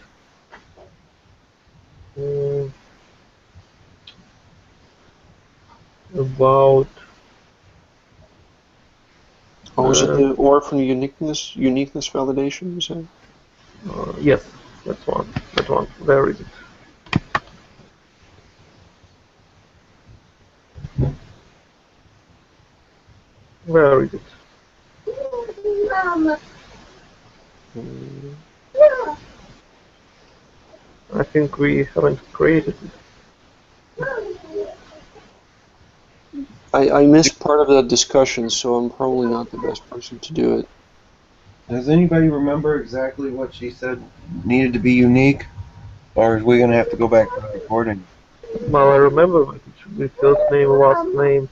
Speaker 2: about
Speaker 3: Oh, is it the orphan uniqueness validation? You said?
Speaker 2: yes, that one. Where is it? Where is it? I think we haven't created it.
Speaker 3: I missed part of that discussion, so I'm probably not the best person to do it.
Speaker 4: Does anybody remember exactly what she said needed to be unique? Or are we going to have to go back to the recording?
Speaker 2: Well, I remember that it should be first name, last name,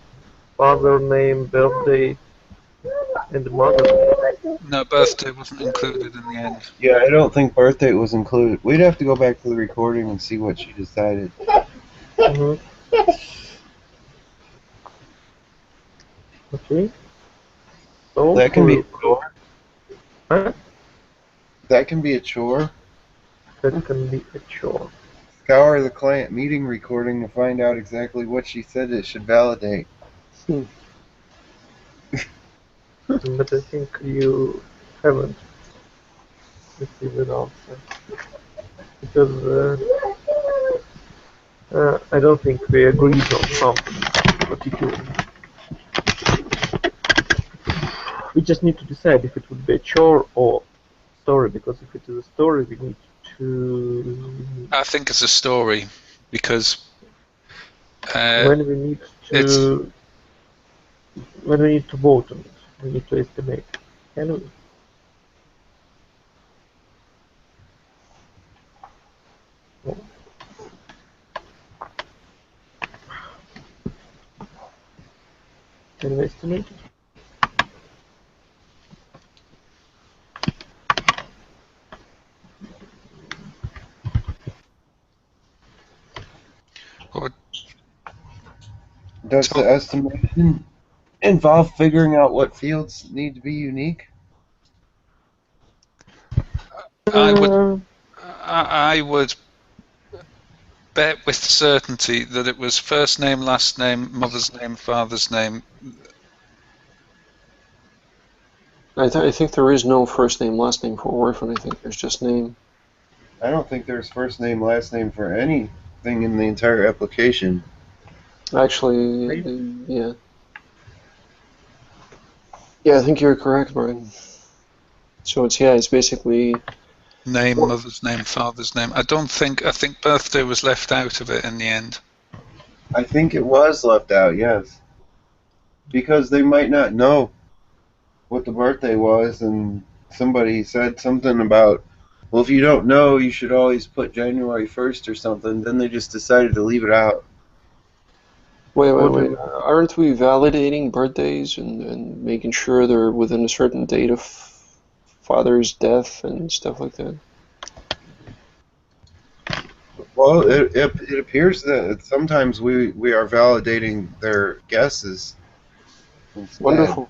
Speaker 2: father name, birthday, and mother name.
Speaker 1: No, birthday wasn't included in the end.
Speaker 4: Yeah, I don't think birthday was included. We'd have to go back to the recording and see what she decided.
Speaker 2: Okay. So
Speaker 4: That can be a chore.
Speaker 2: Huh?
Speaker 4: That can be a chore.
Speaker 2: That can be a chore.
Speaker 4: Scour the client meeting recording to find out exactly what she said it should validate.
Speaker 2: But I think you haven't received an answer. Because I don't think we agreed on something particular. we just need to decide if it would be a chore or story, because if it is a story, we need to.
Speaker 1: I think it's a story because
Speaker 2: When we need to vote on it, we need to estimate. Can we? No. Can we estimate it?
Speaker 4: Does the estimation involve figuring out what fields need to be unique?
Speaker 1: I would bet with certainty that it was first name, last name, mother's name, father's name.
Speaker 3: I think there is no first name, last name for orphan. I think there's just name.
Speaker 4: I don't think there's first name, last name for anything in the entire application.
Speaker 3: Actually, yeah. Yeah, I think you're correct, Brian. So it's basically
Speaker 1: Name, mother's name, father's name. I think birthday was left out of it in the end.
Speaker 4: I think it was left out, yes. Because they might not know what the birthday was, and somebody said something about, well, if you don't know, you should always put January 1st or something. Then they just decided to leave it out.
Speaker 3: wait. Aren't we validating birthdays and making sure they're within a certain date of father's death and stuff like that?
Speaker 4: Well, it appears that sometimes we are validating their guesses instead.
Speaker 3: Wonderful.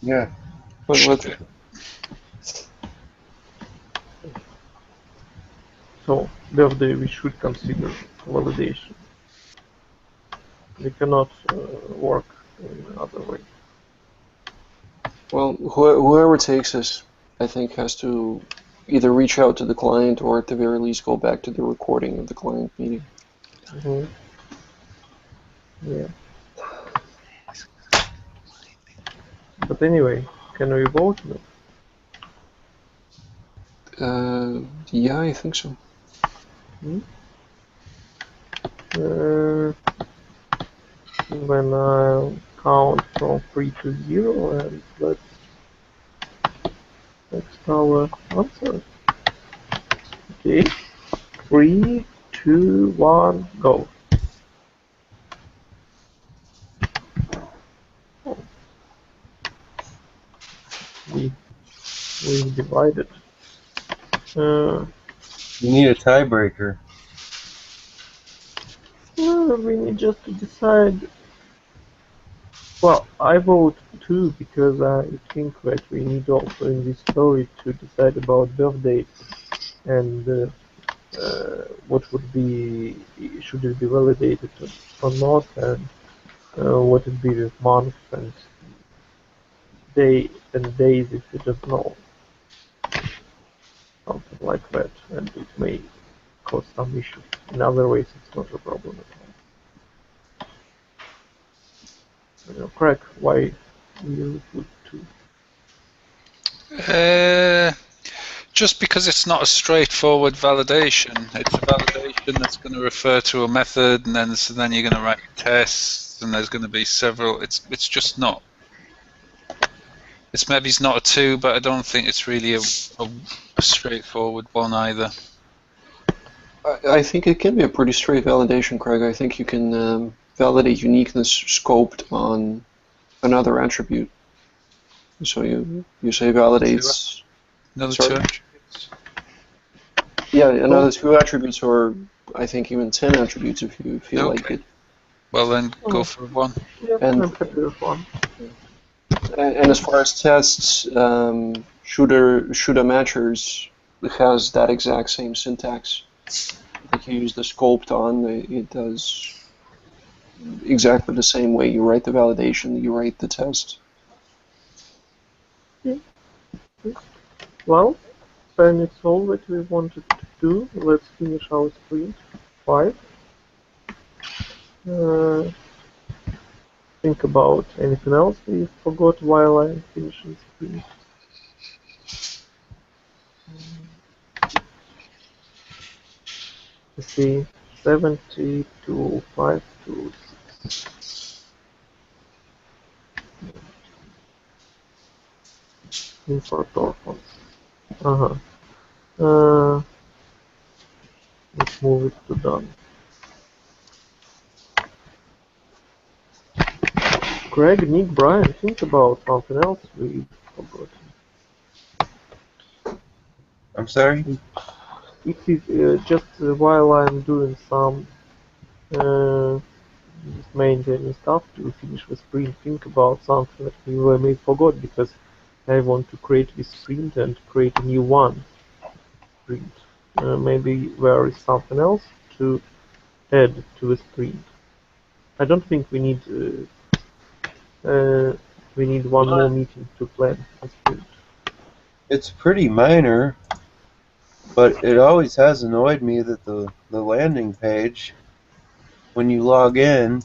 Speaker 4: Yeah.
Speaker 2: So, birthday we should consider validation. We cannot work in another way.
Speaker 3: Well, whoever takes this, I think, has to either reach out to the client or at the very least go back to the recording of the client meeting.
Speaker 2: Mm-hmm. Yeah. But anyway, can we vote on it?
Speaker 3: Yeah, I think so.
Speaker 2: When I count from 3 to 0, and that's our answer. Okay. 3, 2, 1, go. Oh. We divided.
Speaker 4: You need a tiebreaker.
Speaker 2: We need just to decide. Well, I vote 2 because I think that we need also in this story to decide about birthdays and what would be, should it be validated or not, and what would be with months and days if you just know. Something like that, and it may cause some issues. In other ways, it's not a problem at all. Craig, why you put 2?
Speaker 1: Just because it's not a straightforward validation. It's a validation that's going to refer to a method, and then you're going to write tests, and there's going to be several. It's just not. It's maybe it's not a 2, but I don't think it's really a straightforward one either.
Speaker 3: I think it can be a pretty straight validation, Craig. I think you can validate uniqueness scoped on another attribute. So you say validates
Speaker 1: another 2 attributes.
Speaker 3: Yeah, another 2 attributes, or I think even 10 attributes if you feel like it.
Speaker 1: Well then, go for 1.
Speaker 2: Yeah, I'm happy with 1.
Speaker 3: And as far as tests, shooter matchers has that exact same syntax. If you use the scoped on, it does exactly the same way. You write the validation, you write the test.
Speaker 2: Yeah. Well, then it's all that we wanted to do. Let's finish our sprint 5. think about anything else we forgot while I'm finishing sprint. Let's see, 70 to 5 to 6. Import orphans. Let's move it to done. Craig, Nick, Brian, think about something else we forgot.
Speaker 4: I'm sorry?
Speaker 2: If it, just while I'm doing some maintaining stuff to finish the sprint, think about something that we maybe forgot, because I want to create this sprint and create a new one sprint. Maybe there is something else to add to the sprint. I don't think we need one more meeting to plan a sprint.
Speaker 4: It's pretty minor, but it always has annoyed me that the landing page, when you log in,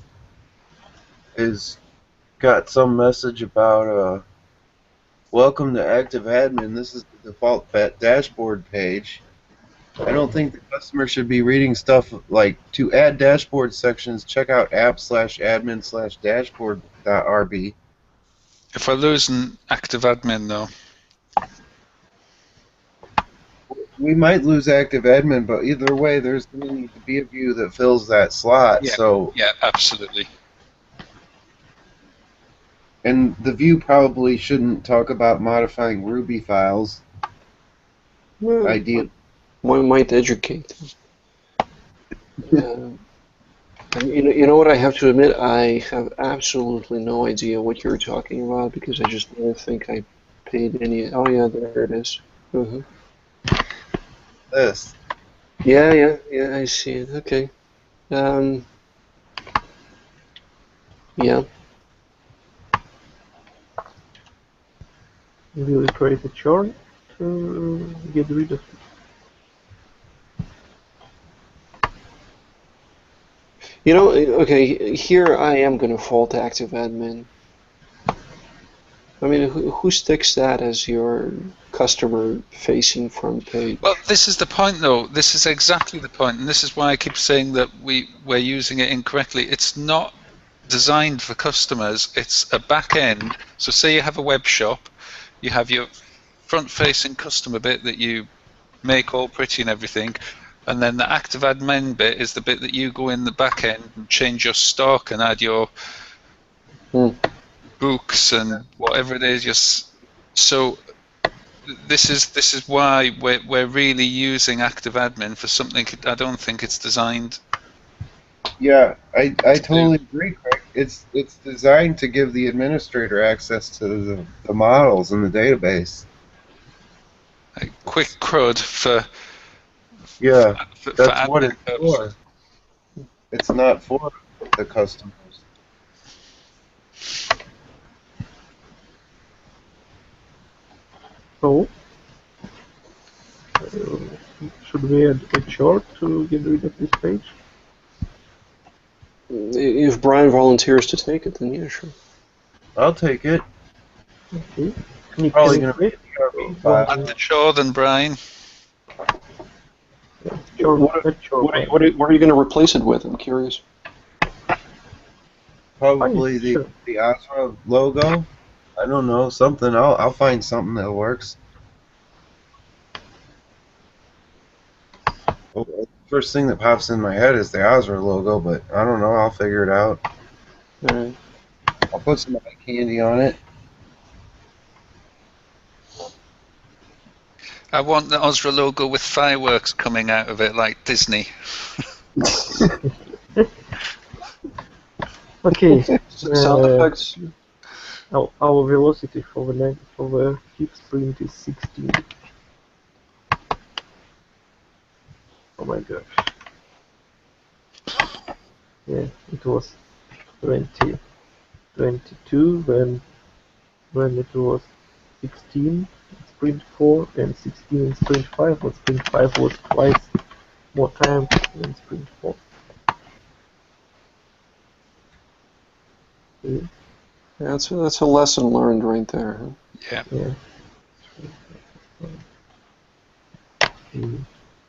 Speaker 4: is got some message about welcome to Active Admin. This is the default dashboard page. I don't think the customer should be reading stuff like, to add dashboard sections, check out app/admin/dashboard.rb.
Speaker 1: If I lose an active admin, though.
Speaker 4: We might lose active admin, but either way, there's going to need to be a view that fills that slot.
Speaker 1: Yeah,
Speaker 4: so
Speaker 1: yeah, absolutely.
Speaker 4: And the view probably shouldn't talk about modifying Ruby files.
Speaker 3: Well,
Speaker 4: Ideally.
Speaker 3: One might educate. And you know what, I have to admit, I have absolutely no idea what you're talking about, because I just don't think I paid any. Oh yeah, there it is.
Speaker 4: This.
Speaker 3: Yeah, I see it. Okay. Yeah.
Speaker 2: Will we create a chart to get rid of it?
Speaker 3: You know, okay, here I am going to fault active admin. I mean, who sticks that as your customer-facing front page?
Speaker 1: Well, this is the point, though. This is exactly the point, and this is why I keep saying that we're using it incorrectly. It's not designed for customers. It's a back end. So say you have a web shop, you have your front-facing customer bit that you make all pretty and everything, and then the active admin bit is the bit that you go in the back end and change your stock and add your books and whatever it is. So this is why we're really using active admin for something. I don't think it's designed.
Speaker 4: Yeah, I totally agree, Craig. It's designed to give the administrator access to the models in the database.
Speaker 1: A quick CRUD for
Speaker 4: that's
Speaker 1: for
Speaker 4: what
Speaker 1: admin
Speaker 4: it's
Speaker 1: purposes.
Speaker 4: for. It's not for the customers.
Speaker 2: So, should we add a chart to get rid of this page?
Speaker 3: If Brian volunteers to take it, then yeah, sure.
Speaker 4: I'll take it.
Speaker 2: Okay. Can
Speaker 4: Probably
Speaker 2: you
Speaker 4: going to
Speaker 2: create
Speaker 4: be a file.
Speaker 1: Add the chore then, Brian.
Speaker 3: What are you going to replace it with? I'm curious.
Speaker 4: Probably the OSRA logo. I don't know, something. I'll find something that works. Well, the first thing that pops in my head is the OSRA logo, but I don't know. I'll figure it out.
Speaker 3: All right.
Speaker 4: I'll put some eye candy on it.
Speaker 1: I want the OSRA logo with fireworks coming out of it, like Disney.
Speaker 2: Okay.
Speaker 3: Sound effects.
Speaker 2: Our velocity for the fifth sprint is 16. Oh my gosh. Yeah, it was 20, 22 when it was 16 in sprint 4 and 16 in sprint 5, but sprint 5 was twice more time than sprint 4.
Speaker 3: That's a lesson learned right there. Huh?
Speaker 1: Yeah.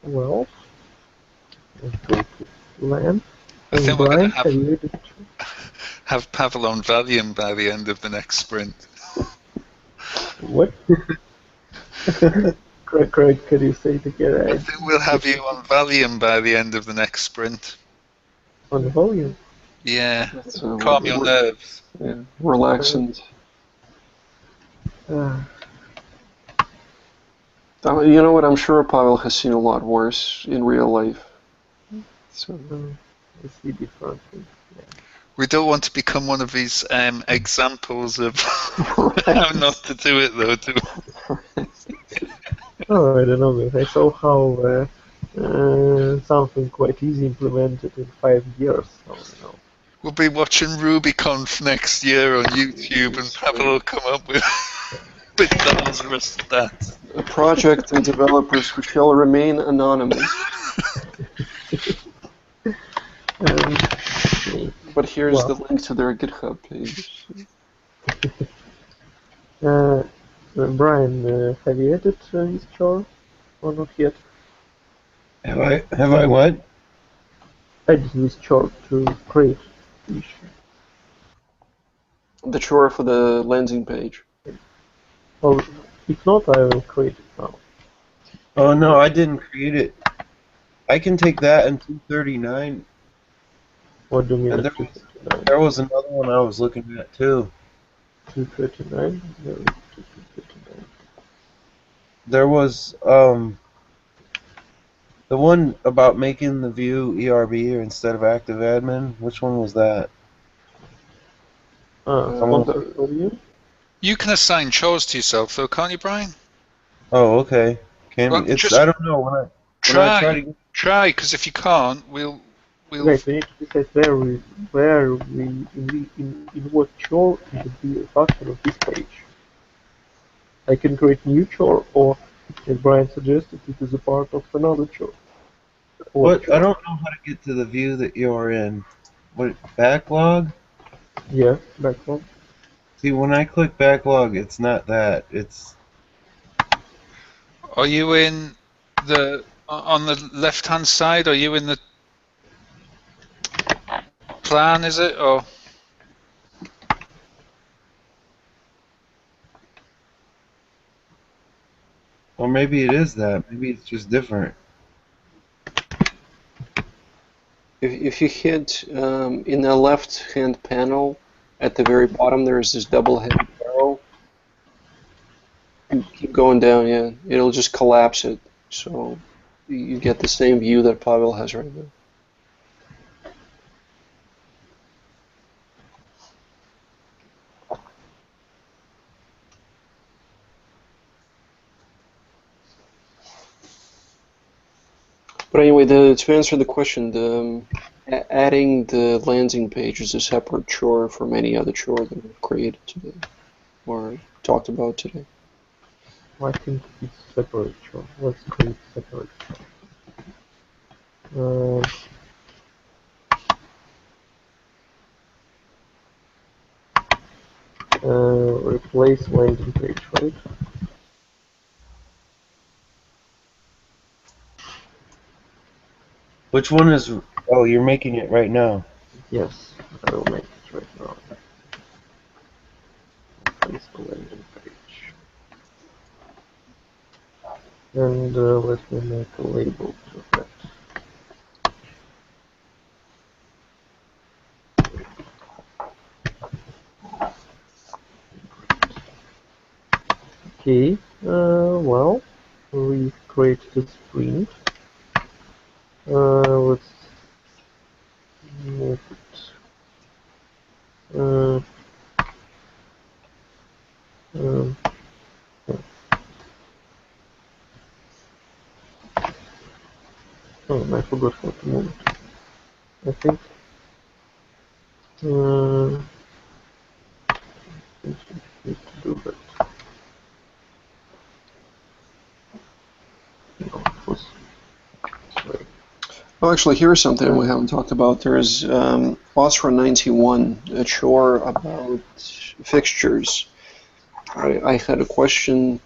Speaker 2: Well, let's go to land.
Speaker 1: I think we're
Speaker 2: Brian,
Speaker 1: going to
Speaker 2: have you read it?
Speaker 1: have Pavel on Valium by the end of the next sprint.
Speaker 2: What? Craig, can you say it again?
Speaker 1: I think we'll have you on Valium by the end of the next sprint.
Speaker 2: On the volume?
Speaker 1: Yeah.
Speaker 3: So
Speaker 1: Calm your nerves.
Speaker 3: Yeah, relaxant.
Speaker 2: Uh,
Speaker 3: You know what? I'm sure Pavel has seen a lot worse in real life. So
Speaker 2: I see different things.
Speaker 1: We don't want to become one of these examples of how not to do it, though, do we?
Speaker 2: Oh, I don't know. I saw how something quite easy implemented in 5 years. So, you know.
Speaker 1: We'll be watching RubyConf next year on YouTube, and Pavel will come up with disastrous stats.
Speaker 3: a project and developers who shall remain anonymous. But here's the link to their GitHub page.
Speaker 2: Brian, have you edited this chore or not yet?
Speaker 4: Have I what?
Speaker 2: Edit this chore to create the issue.
Speaker 3: The chore for the landing page.
Speaker 2: Or if not, I will create it now.
Speaker 4: Oh no, I didn't create it. I can take that in 239.
Speaker 2: What do you mean?
Speaker 4: And there was another one I was looking at too.
Speaker 2: 239? There is 239.
Speaker 4: There was the one about making the view ERB instead of active admin. Which one was that?
Speaker 2: Sponsor for you?
Speaker 1: You can assign chores to yourself, though, can't you, Brian?
Speaker 4: Oh, okay. Can
Speaker 1: Well,
Speaker 4: we? It's I don't know when I try to get...
Speaker 1: Try, because if you can't, we'll.
Speaker 2: Guys, we need to decide in what chore it should be a function of this page. I can create new chore, or as Brian suggested, it is a part of another chore.
Speaker 4: What? I don't know how to get to the view that you're in. What? Backlog?
Speaker 2: Yeah, backlog.
Speaker 4: See, when I click backlog, it's not that. It's...
Speaker 1: Are you in on the left-hand side? Are you in the plan, is it? Or
Speaker 4: maybe it is that. Maybe it's just different.
Speaker 3: If you hit in the left-hand panel at the very bottom, there is this double-headed arrow. Keep going down, yeah. It'll just collapse it, so you get the same view that Pavel has right now. But anyway, to answer the question, adding the landing page is a separate chore from any other chore that we've created today or talked about today.
Speaker 2: I think it's separate chore. Let's create separate chore. Replace landing page, right?
Speaker 4: Which one is... Oh, you're making it right now.
Speaker 2: Yes, I will make it right now. Replace the landing page. And let me make a label to that. Okay, well, we create the sprint. Let's move it. Oh, I forgot how to move it. I think. I need to do that. No, it was. Sorry.
Speaker 3: Oh, actually, here's something we haven't talked about. There's OSRA 91, a chore about fixtures. I had a question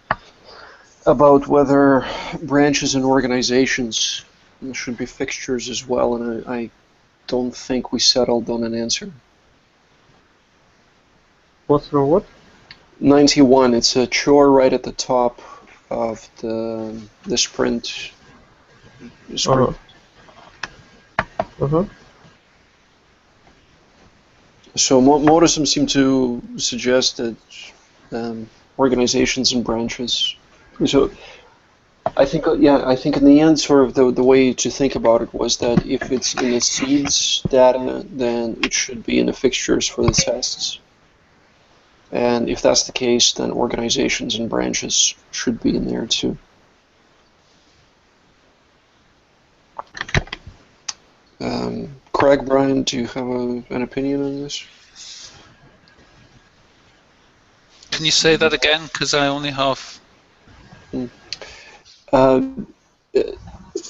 Speaker 3: about whether branches and organizations should be fixtures as well, and I don't think we settled on an answer.
Speaker 2: What's for what?
Speaker 3: 91, it's a chore right at the top of the sprint.
Speaker 2: Uh-huh.
Speaker 3: So modism seemed to suggest that organizations and branches. So I think, I think in the end, sort of the way to think about it was that if it's in the seeds data, then it should be in the fixtures for the tests. And if that's the case, then organizations and branches should be in there too. Craig, Brian, do you have an opinion on this?
Speaker 1: Can you say that again? Because I only have...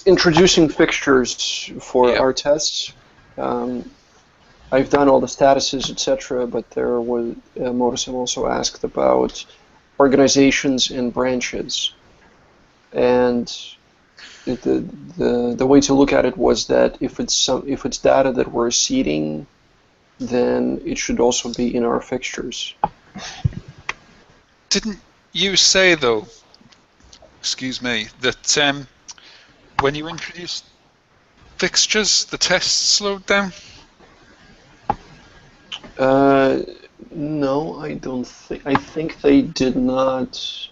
Speaker 3: Introducing fixtures for our tests. I've done all the statuses, etc., but there was Modism also asked about organizations and branches, and the way to look at it was that if it's data that we're seeding, then it should also be in our fixtures.
Speaker 1: Didn't you say, though, excuse me, that when you introduced fixtures, the tests slowed down?
Speaker 3: No, I don't think. I think they did not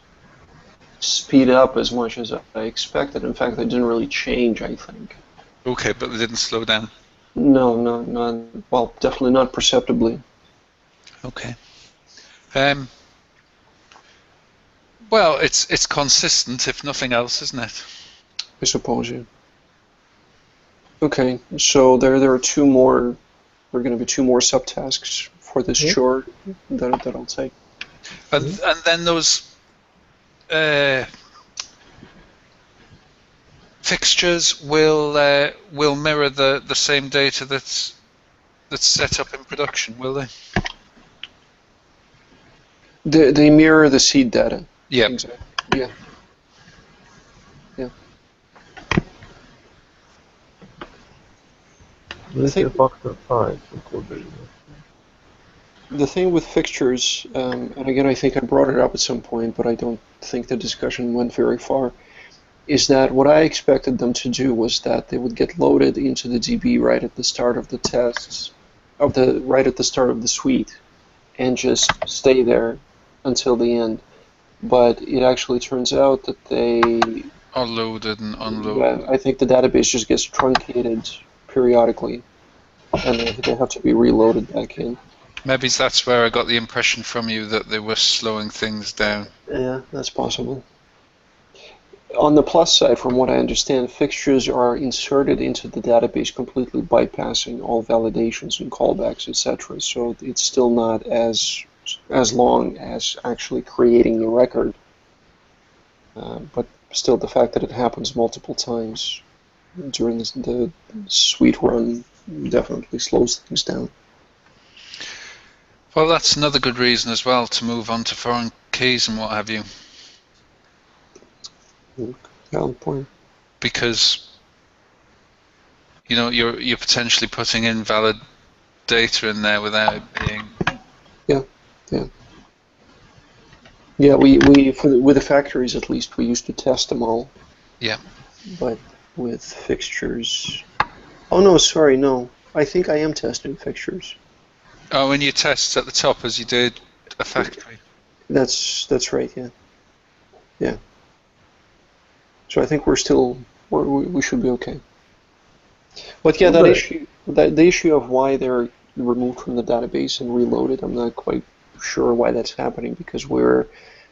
Speaker 3: speed up as much as I expected. In fact, they didn't really change, I think.
Speaker 1: Okay, but they didn't slow down.
Speaker 3: No, not well, definitely not perceptibly.
Speaker 1: Okay. Well, it's consistent, if nothing else, isn't it?
Speaker 3: I suppose, yeah. Okay, so there are two more. There are going to be two more subtasks for this chore that I'll take.
Speaker 1: And then those fixtures will mirror the same data that's set up in production, will they?
Speaker 3: They mirror the seed data.
Speaker 1: Yeah.
Speaker 3: Exactly. Yeah. Yeah.
Speaker 2: This is factor 5 included.
Speaker 3: The thing with fixtures, and again, I think I brought it up at some point, but I don't think the discussion went very far, is that what I expected them to do was that they would get loaded into the DB right at the start of the tests, right at the start of the suite, and just stay there until the end. But it actually turns out that they
Speaker 1: are loaded and unloaded.
Speaker 3: Yeah, I think the database just gets truncated periodically, and they have to be reloaded back in.
Speaker 1: Maybe that's where I got the impression from you that they were slowing things down.
Speaker 3: Yeah, that's possible. On the plus side, from what I understand, fixtures are inserted into the database completely bypassing all validations and callbacks, etc. So it's still not as long as actually creating the record. But still, the fact that it happens multiple times during the suite run definitely slows things down.
Speaker 1: Well, that's another good reason as well to move on to foreign keys and what have you.
Speaker 3: Valid point.
Speaker 1: Because you're potentially putting invalid data in there without it being.
Speaker 3: Yeah. With the factories at least, we used to test them all.
Speaker 1: Yeah.
Speaker 3: But with fixtures, oh no, sorry, no. I think I am testing fixtures.
Speaker 1: Oh, when you test at the top as you did a factory.
Speaker 3: That's right. Yeah. Yeah. So I think we should be okay. But yeah, the issue of why they're removed from the database and reloaded, I'm not quite sure why that's happening, because we're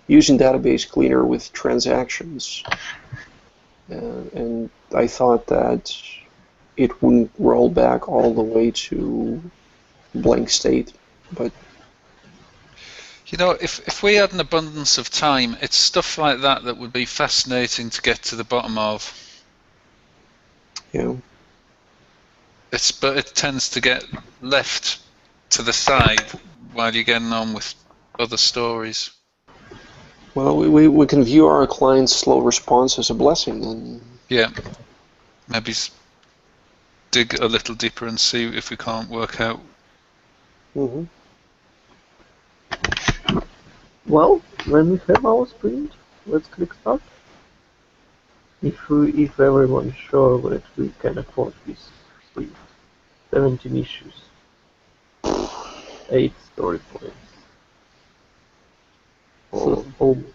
Speaker 3: using database cleaner with transactions, and I thought that it wouldn't roll back all the way to blank state, but
Speaker 1: if we had an abundance of time, it's stuff like that would be fascinating to get to the bottom of.
Speaker 3: Yeah.
Speaker 1: But it tends to get left to the side while you're getting on with other stories.
Speaker 3: Well, we can view our client's slow response as a blessing, then.
Speaker 1: Yeah, maybe dig a little deeper and see if we can't work out.
Speaker 3: Mm-hmm.
Speaker 2: Well, when we have our sprint, let's click start. If everyone is sure that we can afford this sprint, 17 issues, 8 story points, all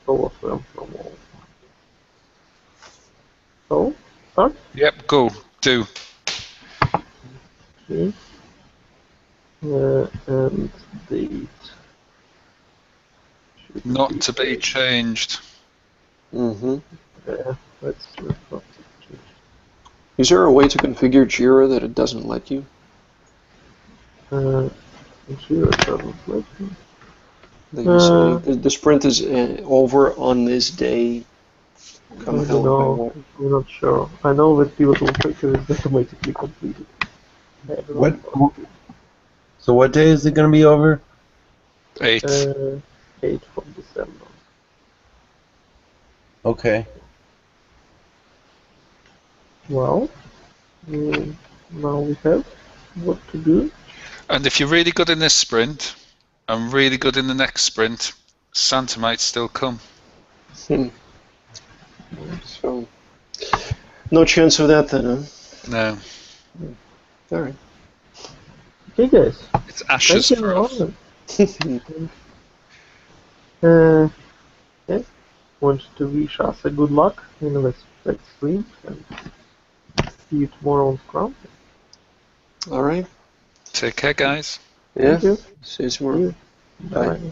Speaker 2: of them from all. So, start.
Speaker 1: Yep, go, do.
Speaker 2: Okay. And date. Should
Speaker 1: Not to be changed.
Speaker 3: Mm-hmm.
Speaker 2: Let's do it. Not to change.
Speaker 3: Is there a way to configure Jira that it doesn't let you?
Speaker 2: Jira doesn't let me.
Speaker 3: That you say the sprint is over on this day. Come
Speaker 2: I
Speaker 3: hell
Speaker 2: don't
Speaker 3: or high
Speaker 2: know.
Speaker 3: water.
Speaker 2: I'm not sure. I know that pivotal tracker is automatically completed. I don't know
Speaker 4: What?
Speaker 2: about it.
Speaker 4: So what day is it going to be over?
Speaker 1: 8.
Speaker 2: 8th of December.
Speaker 4: Okay.
Speaker 2: Well, now we have what to do.
Speaker 1: And if you're really good in this sprint and really good in the next sprint, Santa might still come.
Speaker 3: So, no chance of that then, huh?
Speaker 1: No.
Speaker 3: All right.
Speaker 2: Okay, guys.
Speaker 1: It's ashes
Speaker 2: Thank you
Speaker 1: for
Speaker 2: all.
Speaker 1: us.
Speaker 2: Yeah. Want to wish us a good luck in the next sprint and see you tomorrow on Scrum.
Speaker 3: All right.
Speaker 1: Take care, guys.
Speaker 3: Yeah.
Speaker 2: Thank you.
Speaker 3: See you
Speaker 2: See
Speaker 3: tomorrow.
Speaker 2: you.
Speaker 3: Bye.
Speaker 2: Bye.